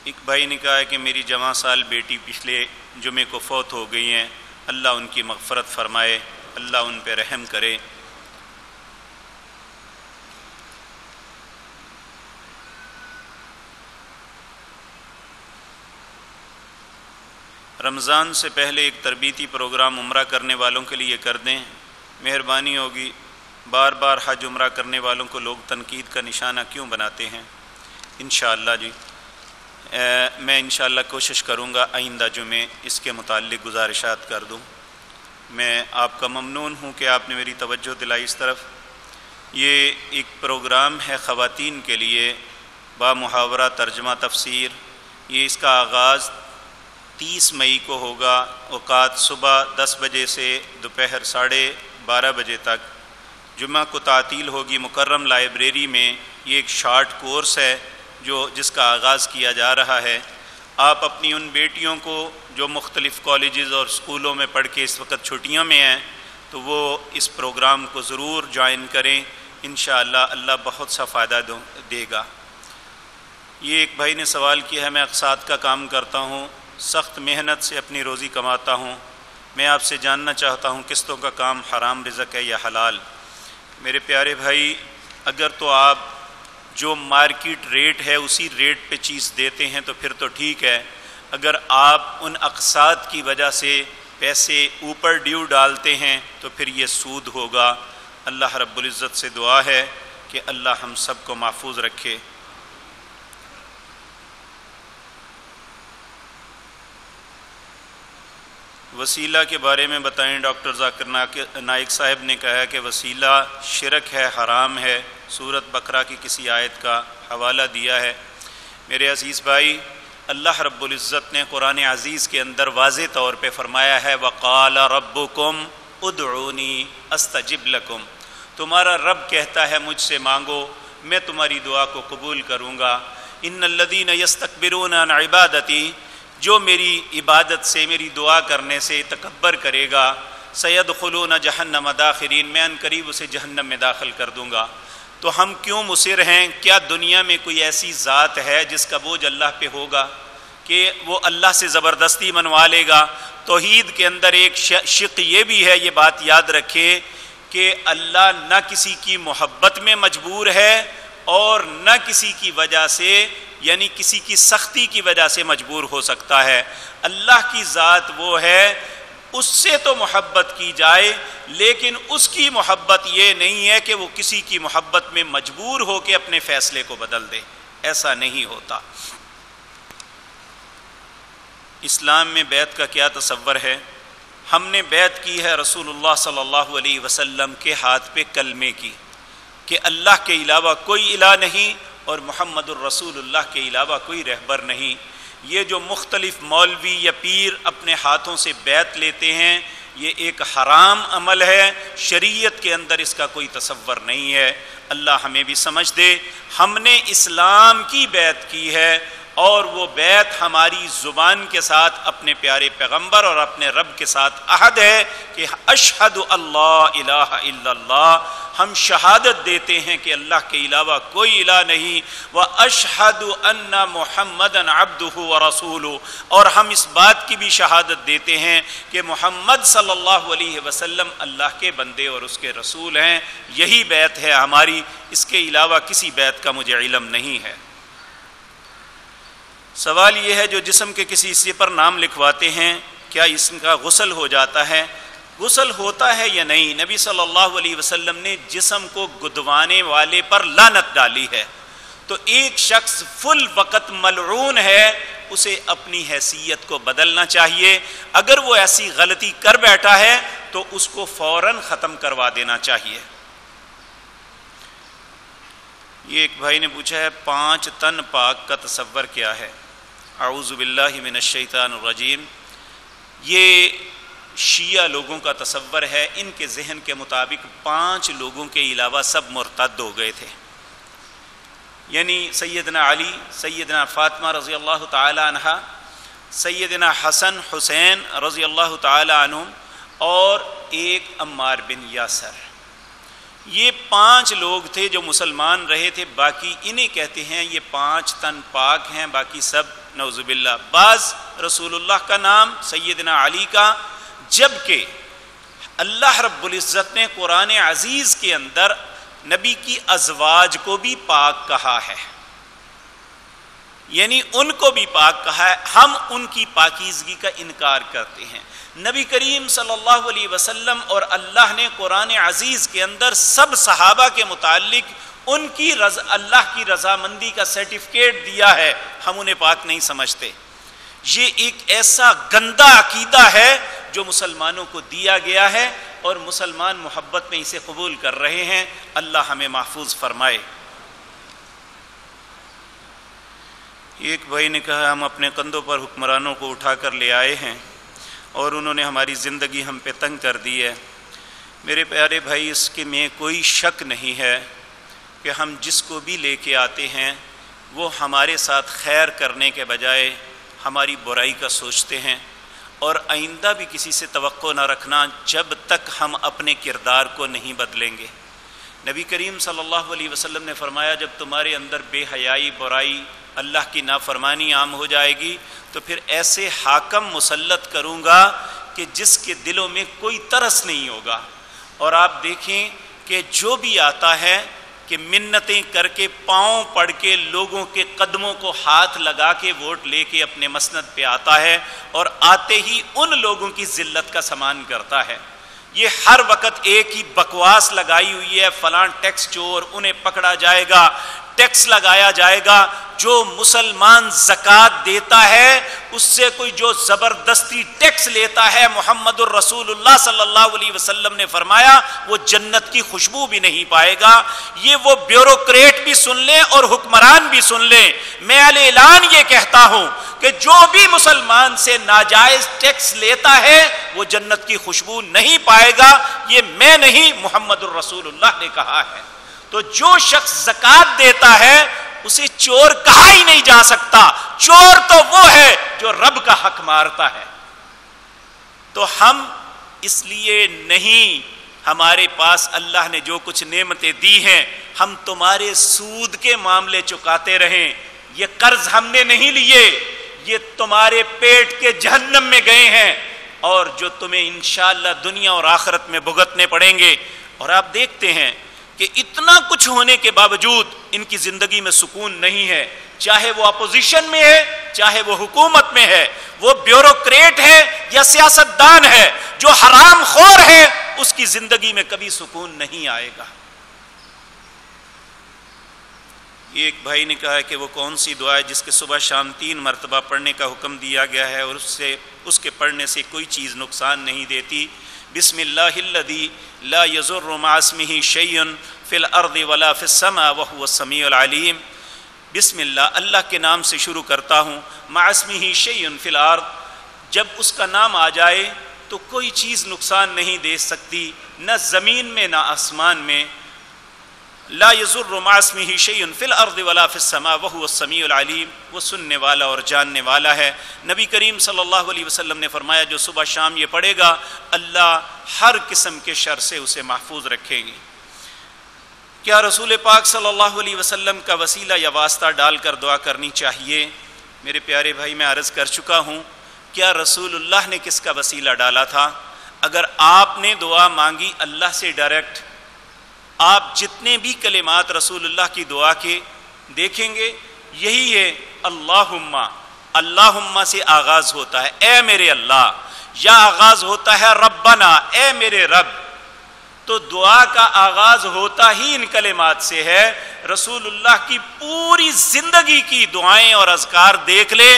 ایک بھائی نے کہا کہ میری جوان سال بیٹی پچھلے جمعے کو فوت ہو گئی ہیں، اللہ ان کی مغفرت فرمائے، اللہ ان پہ رحم کرے۔ رمضان سے پہلے ایک تربیتی پروگرام عمرہ کرنے والوں کے لیے کر دیں، مہربانی ہوگی۔ بار بار حج عمرہ کرنے والوں کو لوگ تنقید کا نشانہ کیوں بناتے ہیں؟ انشاءاللہ جی میں انشاءاللہ کوشش کروں گا آئندہ جمعے اس کے متعلق گزارشات کر دوں۔ میں آپ کا ممنون ہوں کہ آپ نے میری توجہ دلائی اس طرف۔ یہ ایک پروگرام ہے خواتین کے لیے با محاورہ ترجمہ تفسیر۔ یہ اس کا آغاز 30 مئی کو ہوگا، اوقات صبح 10 بجے سے دوپہر 12:30 بجے تک۔ جمعہ کو تعطیل ہوگی مکرم لائبریری میں۔ یہ ایک شارٹ کورس ہے جس کا آغاز کیا جا رہا ہے۔ آپ اپنی ان بیٹیوں کو جو مختلف کالجز اور اسکولوں میں پڑھ کے اس وقت چھٹیوں میں ہیں تو وہ اس پروگرام کو ضرور جوائن کریں، انشاءاللہ اللہ بہت سا فائدہ دے گا۔ یہ ایک بھائی نے سوال کیا ہے، میں اقساط کا کام کرتا ہوں، سخت محنت سے اپنی روزی کماتا ہوں، میں آپ سے جاننا چاہتا ہوں قسطوں کا کام حرام رزق ہے یا حلال؟ میرے پیارے بھائی، اگر تو آپ جو مارکیٹ ریٹ ہے اسی ریٹ پہ چیز دیتے ہیں تو پھر تو ٹھیک ہے۔ اگر آپ ان اقساط کی وجہ سے پیسے اوپر ڈیو ڈالتے ہیں تو پھر یہ سود ہوگا۔ اللہ رب العزت سے دعا ہے کہ اللہ ہم سب کو محفوظ رکھے۔ وسیلہ کے بارے میں بتائیں۔ ڈاکٹر ذاکر نائک صاحب نے کہا کہ وسیلہ شرک ہے، حرام ہے، سورۃ بقرہ کی کسی آیت کا حوالہ دیا ہے۔ میرے عزیز بھائی، اللہ رب العزت نے قرآن عزیز کے اندر واضح طور پہ فرمایا ہے وَقَالَ رَبُّكُمْ اُدْعُونِي أَسْتَجِبْ لَكُمْ، تمہارا رب کہتا ہے مجھ سے مانگو میں تمہاری دعا کو قبول کروں گا۔ إِنَّ الَّذِينَ يَسْتَكْبِرُونَ عَنْ عِبَادَتِي، جو میری عبادت سے میری دعا کرنے سے تکبر کرے گا، سَيَدْخُلُونَ جَهَنَّمَ دَاخِرِينَ، میں ان قریب اسے جہنم میں داخل کر دوں گا۔ تو ہم کیوں مصر ہیں؟ کیا دنیا میں کوئی ایسی ذات ہے جس کا بوجھ اللہ پہ ہوگا کہ وہ اللہ سے زبردستی منوا لے گا؟ توحید کے اندر ایک شق یہ بھی ہے، یہ بات یاد رکھے کہ اللہ نہ کسی کی محبت میں مجبور ہے اور نہ کسی کی وجہ سے، یعنی کسی کی سختی کی وجہ سے مجبور ہو سکتا ہے۔ اللہ کی ذات وہ ہے، اس سے تو محبت کی جائے لیکن اس کی محبت یہ نہیں ہے کہ وہ کسی کی محبت میں مجبور ہو کے اپنے فیصلے کو بدل دے، ایسا نہیں ہوتا۔ اسلام میں بیعت کا کیا تصور ہے؟ ہم نے بیعت کی ہے رسول اللہ صلی اللہ علیہ وسلم کے ہاتھ پہ کلمے کی کہ اللہ کے علاوہ کوئی الہ نہیں اور محمد الرسول اللہ کے علاوہ کوئی رہبر نہیں۔ یہ جو مختلف مولوی یا پیر اپنے ہاتھوں سے بیعت لیتے ہیں یہ ایک حرام عمل ہے، شریعت کے اندر اس کا کوئی تصور نہیں ہے۔ اللہ ہمیں بھی سمجھ دے۔ ہم نے اسلام کی بیعت کی ہے اور وہ بیعت ہماری زبان کے ساتھ اپنے پیارے پیغمبر اور اپنے رب کے ساتھ عہد ہے کہ اشہد اللہ الہ الا اللہ، ہم شہادت دیتے ہیں کہ اللہ کے علاوہ کوئی الہ نہیں، واشہد ان محمدًا عبدہ ورسولہ، اور ہم اس بات کی بھی شہادت دیتے ہیں کہ محمد صلی اللہ علیہ وسلم اللہ کے بندے اور اس کے رسول ہیں۔ یہی بیعت ہے ہماری، اس کے علاوہ کسی بیعت کا مجھے علم نہیں ہے۔ سوال یہ ہے جو جسم کے کسی حصے پر نام لکھواتے ہیں کیا اس کا غسل ہو جاتا ہے؟ غسل ہوتا ہے یا نہیں؟ نبی صلی اللہ علیہ وسلم نے جسم کو گدوانے والے پر لعنت ڈالی ہے، تو ایک شخص فل وقت ملعون ہے، اسے اپنی حیثیت کو بدلنا چاہیے۔ اگر وہ ایسی غلطی کر بیٹھا ہے تو اس کو فوراً ختم کروا دینا چاہیے۔ یہ ایک بھائی نے پوچھا ہے 5 تن پاک کا تصور کیا ہے؟ اعوذ باللہ من الشیطان الرجیم۔ یہ شیعہ لوگوں کا تصور ہے، ان کے ذہن کے مطابق 5 لوگوں کے علاوہ سب مرتد ہو گئے تھے، یعنی سیدنا علی، سیدنا فاطمہ رضی اللہ تعالی عنہ، سیدنا حسن حسین رضی اللہ تعالی عنہم اور ایک عمار بن یاسر۔ یہ 5 لوگ تھے جو مسلمان رہے تھے، باقی انہیں کہتے ہیں یہ 5 تن پاک ہیں، باقی سب نعوذ باللہ۔ بعض رسول اللہ کا نام، سیدنا علی کا، جبکہ اللہ رب العزت نے قرآن عزیز کے اندر نبی کی ازواج کو بھی پاک کہا ہے، یعنی ان کو بھی پاک کہا ہے، ہم ان کی پاکیزگی کا انکار کرتے ہیں۔ نبی کریم صلی اللہ علیہ وسلم اور اللہ نے قرآن عزیز کے اندر سب صحابہ کے متعلق ان کی اللہ کی رضامندی کا سرٹیفکیٹ دیا ہے، ہم انہیں پاک نہیں سمجھتے۔ یہ ایک ایسا گندا عقیدہ ہے جو مسلمانوں کو دیا گیا ہے اور مسلمان محبت میں اسے قبول کر رہے ہیں، اللہ ہمیں محفوظ فرمائے۔ ایک بھائی نے کہا ہم اپنے کندھوں پر حکمرانوں کو اٹھا کر لے آئے ہیں اور انہوں نے ہماری زندگی ہم پہ تنگ کر دی ہے۔ میرے پیارے بھائی، اس کے میں کوئی شک نہیں ہے کہ ہم جس کو بھی لے کے آتے ہیں وہ ہمارے ساتھ خیر کرنے کے بجائے ہماری برائی کا سوچتے ہیں، اور آئندہ بھی کسی سے توقع نہ رکھنا جب تک ہم اپنے کردار کو نہیں بدلیں گے۔ نبی کریم صلی اللہ علیہ وسلم نے فرمایا جب تمہارے اندر بے حیائی، برائی، اللہ کی نافرمانی عام ہو جائے گی تو پھر ایسے حاکم مسلط کروں گا کہ جس کے دلوں میں کوئی ترس نہیں ہوگا۔ اور آپ دیکھیں کہ جو بھی آتا ہے کہ منتیں کر کے پاؤں پڑ کے لوگوں کے قدموں کو ہاتھ لگا کے ووٹ لے کے اپنے مسند پہ آتا ہے، اور آتے ہی ان لوگوں کی ذلت کا سامان کرتا ہے۔ یہ ہر وقت ایک ہی بکواس لگائی ہوئی ہے، فلاں ٹیکس چور، انہیں پکڑا جائے گا، ٹیکس لگایا جائے گا۔ جو مسلمان زکوٰۃ دیتا ہے اس سے کوئی جو زبردستی ٹیکس لیتا ہے، محمد الرسول اللہ صلی اللہ علیہ وسلم نے فرمایا وہ جنت کی خوشبو بھی نہیں پائے گا۔ یہ وہ بیوروکریٹ بھی سن لیں اور حکمران بھی سن لیں، میں اعلان یہ کہتا ہوں کہ جو بھی مسلمان سے ناجائز ٹیکس لیتا ہے وہ جنت کی خوشبو نہیں پائے گا۔ یہ میں نہیں، محمد الرسول اللہ نے کہا ہے۔ تو جو شخص زکوٰۃ دیتا ہے اسے چور کہا ہی نہیں جا سکتا، چور تو وہ ہے جو رب کا حق مارتا ہے۔ تو ہم اس لیے نہیں، ہمارے پاس اللہ نے جو کچھ نعمتیں دی ہیں ہم تمہارے سود کے معاملے چکاتے رہیں، یہ قرض ہم نے نہیں لیے، یہ تمہارے پیٹ کے جہنم میں گئے ہیں اور جو تمہیں انشاءاللہ دنیا اور آخرت میں بھگتنے پڑیں گے۔ اور آپ دیکھتے ہیں کہ اتنا کچھ ہونے کے باوجود ان کی زندگی میں سکون نہیں ہے، چاہے وہ اپوزیشن میں ہے، چاہے وہ حکومت میں ہے، وہ بیوروکریٹ ہے یا سیاستدان ہے، جو حرام خور ہے اس کی زندگی میں کبھی سکون نہیں آئے گا۔ ایک بھائی نے کہا کہ وہ کون سی دعا ہے جس کے صبح شام 3 مرتبہ پڑھنے کا حکم دیا گیا ہے اور اس کے پڑھنے سے کوئی چیز نقصان نہیں دیتی؟ بسم اللہ الذی لا یضر مع اسمہ شیء فی الارض ولا فی السماء وهو السمیع العلیم۔ بسم اللہ، اللہ کے نام سے شروع کرتا ہوں، مع اسمہ شیء فی الارض، جب اس کا نام آ جائے تو کوئی چیز نقصان نہیں دے سکتی، نہ زمین میں نہ آسمان میں۔ لا یضر مع اسمہ شیء فی الارض ولا فی السماء وهو السمیع العلیم، وہ سننے والا اور جاننے والا ہے۔ نبی کریم صلی اللہ علیہ وسلم نے فرمایا جو صبح شام یہ پڑھے گا اللہ ہر قسم کے شر سے اسے محفوظ رکھے گی۔ کیا رسول پاک صلی اللہ علیہ وسلم کا وسیلہ یا واسطہ ڈال کر دعا کرنی چاہیے؟ میرے پیارے بھائی، میں عرض کر چکا ہوں، کیا رسول اللہ نے کس کا وسیلہ ڈالا تھا؟ اگر آپ نے دعا مانگی اللہ سے ڈائریکٹ، آپ جتنے بھی کلمات رسول اللہ کی دعا کے دیکھیں گے یہی ہے، اللہم، اللہم سے آغاز ہوتا ہے اے میرے اللہ، یا آغاز ہوتا ہے ربنا، اے میرے رب۔ تو دعا کا آغاز ہوتا ہی ان کلمات سے ہے۔ رسول اللہ کی پوری زندگی کی دعائیں اور اذکار دیکھ لے،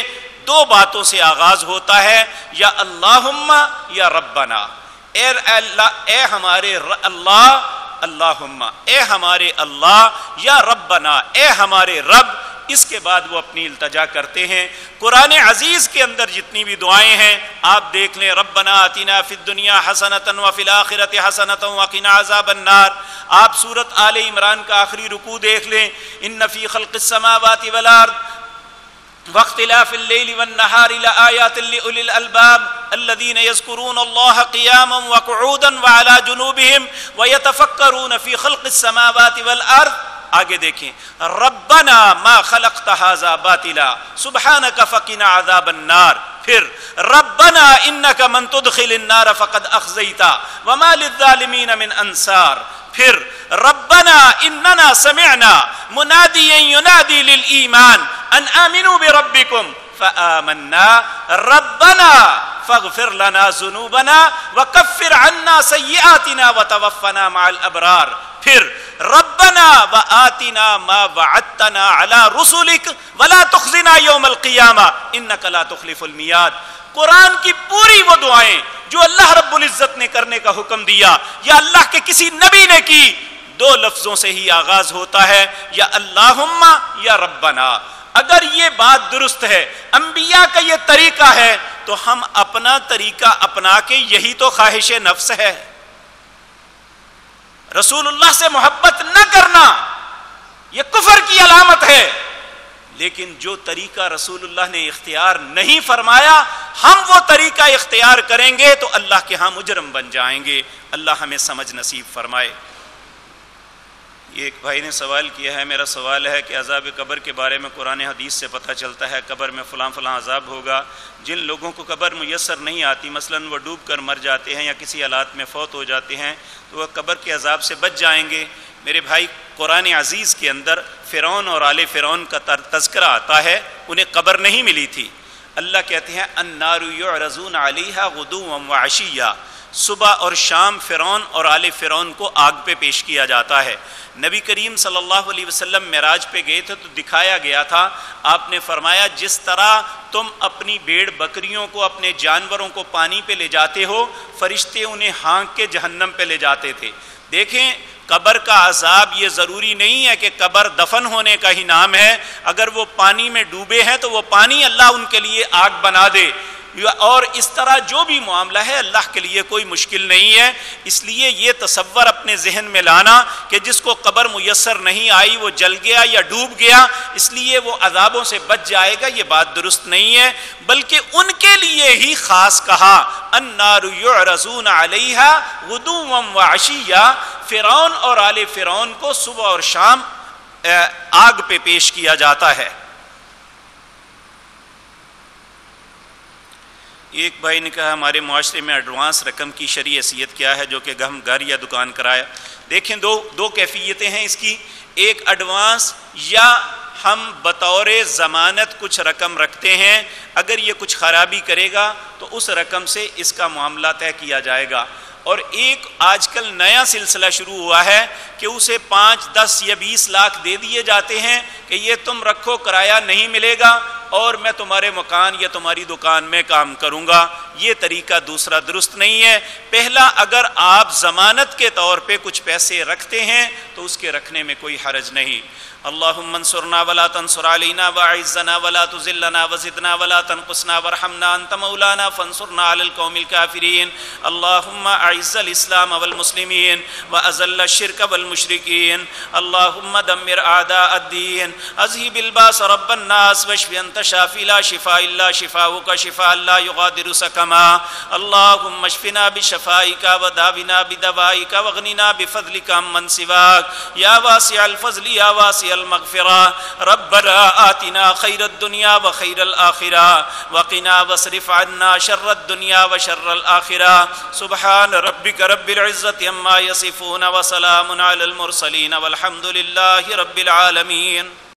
2 باتوں سے آغاز ہوتا ہے، یا اللہم یا ربنا، اے اللہ، اے ہمارے اللہ، اللہم، اے ہمارے اللہ، یا ربنا، اے ہمارے رب۔ اس کے بعد وہ اپنی التجا کرتے ہیں۔ قرآن عزیز کے اندر جتنی بھی دعائیں ہیں آپ دیکھ لیں، ربنا آتنا فی الدنیا حسنۃ وفی الآخرۃ حسنۃ وقنا عذاب النار۔ آپ سورۃ آل عمران کا آخری رکوع دیکھ لیں، ان فی خلق السماوات والارض واختلاف اللیل والنہار لآیات لأولی الالباب الذین یذکرون اللہ قیاما وقعودا وعلی جنوبہم ویتفکرون فی خلق السماوات والارض۔ آگے دیکھیں، ربنا ما خلقت ھذا باطلا سبحانک فقنا عذاب النار۔ پھر ربنا انک من تدخل النار فقد اخزیتا وما للظالمین من انصار، پھر ربنا اننا سمعنا منادیا ینادی للایمان ان آمنوا بربکم فآمنا ربنا فاغفر لنا ذنوبنا وکفر عنا سیئاتنا وتوفنا مع الابرار، پھر ربنا وآتنا ما وعدتنا على رسلک ولا تخزنا یوم القیامہ انک لا تخلف المیعاد۔ قرآن کی پوری وہ دعائیں جو اللہ رب العزت نے کرنے کا حکم دیا یا اللہ کے کسی نبی نے کی، دو لفظوں سے ہی آغاز ہوتا ہے، یا اللہم یا ربنا۔ اگر یہ بات درست ہے، انبیاء کا یہ طریقہ ہے، تو ہم اپنا طریقہ اپنا کے یہی تو خواہش نفس ہے۔ رسول اللہ سے محبت نہ کرنا یہ کفر کی علامت ہے، لیکن جو طریقہ رسول اللہ نے اختیار نہیں فرمایا ہم وہ طریقہ اختیار کریں گے تو اللہ کے ہاں مجرم بن جائیں گے۔ اللہ ہمیں سمجھ نصیب فرمائے۔ ایک بھائی نے سوال کیا ہے، میرا سوال ہے کہ عذاب قبر کے بارے میں قرآن حدیث سے پتہ چلتا ہے قبر میں فلاں فلاں عذاب ہوگا، جن لوگوں کو قبر میسر نہیں آتی، مثلا وہ ڈوب کر مر جاتے ہیں یا کسی حالات میں فوت ہو جاتے ہیں، تو وہ قبر کے عذاب سے بچ جائیں گے۔ میرے بھائی، قرآن عزیز کے اندر فرعون اور آل فرعون کا تذکرہ آتا ہے، انہیں قبر نہیں ملی تھی۔ اللہ کہتے ہیں النار یعرضون علیہا غدوا وعشیا، صبح اور شام فرعون اور آل فرعون کو آگ پہ پیش کیا جاتا ہے۔ نبی کریم صلی اللہ علیہ وسلم معراج پہ گئے تھے تو دکھایا گیا تھا، آپ نے فرمایا جس طرح تم اپنی بھیڑ بکریوں کو، اپنے جانوروں کو پانی پہ لے جاتے ہو، فرشتے انہیں ہانک کے جہنم پہ لے جاتے تھے۔ دیکھیں، قبر کا عذاب یہ ضروری نہیں ہے کہ قبر دفن ہونے کا ہی نام ہے، اگر وہ پانی میں ڈوبے ہیں تو وہ پانی اللہ ان کے لیے آگ بنا دے، اور اس طرح جو بھی معاملہ ہے اللہ کے لیے کوئی مشکل نہیں ہے۔ اس لیے یہ تصور اپنے ذہن میں لانا کہ جس کو قبر میسر نہیں آئی وہ جل گیا یا ڈوب گیا اس لیے وہ عذابوں سے بچ جائے گا، یہ بات درست نہیں ہے، بلکہ ان کے لیے ہی خاص کہا النار یعرضون علیہا غدوا وعشیا، فرعون اور آل فرعون کو صبح اور شام آگ پہ پیش کیا جاتا ہے۔ ایک بھائی نے کہا ہمارے معاشرے میں ایڈوانس رقم کی شرعی حیثیت کیا ہے جو کہ ہم گھر یا دکان کرایا؟ دیکھیں، دو کیفیتیں ہیں اس کی، ایک ایڈوانس یا ہم بطور ضمانت کچھ رقم رکھتے ہیں، اگر یہ کچھ خرابی کرے گا تو اس رقم سے اس کا معاملہ طے کیا جائے گا، اور ایک آج کل نیا سلسلہ شروع ہوا ہے کہ اسے 5، 10 یا 20 لاکھ دے دیے جاتے ہیں کہ یہ تم رکھو، کرایہ نہیں ملے گا اور میں تمہارے مکان یا تمہاری دکان میں کام کروں گا۔ یہ طریقہ دوسرا درست نہیں ہے۔ پہلا، اگر آپ ضمانت کے طور پہ کچھ پیسے رکھتے ہیں تو اس کے رکھنے میں کوئی حرج نہیں۔ اللہم انصرنا ولا تنصر علینا واعزنا ولا تذلنا وزدنا ولا تنقصنا وارحمنا انت مولانا فانصرنا علی القوم الکافرین۔ اللہم اعز الاسلام والمسلمین واذل الشرک والمشرکین۔ اللہم دمر اعداء الدین، اذہب الباس رب الناس واشف انت شافی لا شفاء الا شفاؤک شفاء لا یغادر سقما۔ اللہم اشفنا بشفائک وداونا بدوائک واغننا بفضلک عمن سواک یا واسع الفضل یا واسع المغفرة۔ ربنا آتنا خیر الدنیا وخیر الآخرة وقنا واصرف عنا شر الدنیا وشر الآخرة۔ سبحان ربک رب العزة عما یصفون وسلام علی المرسلین والحمد للہ رب العالمین۔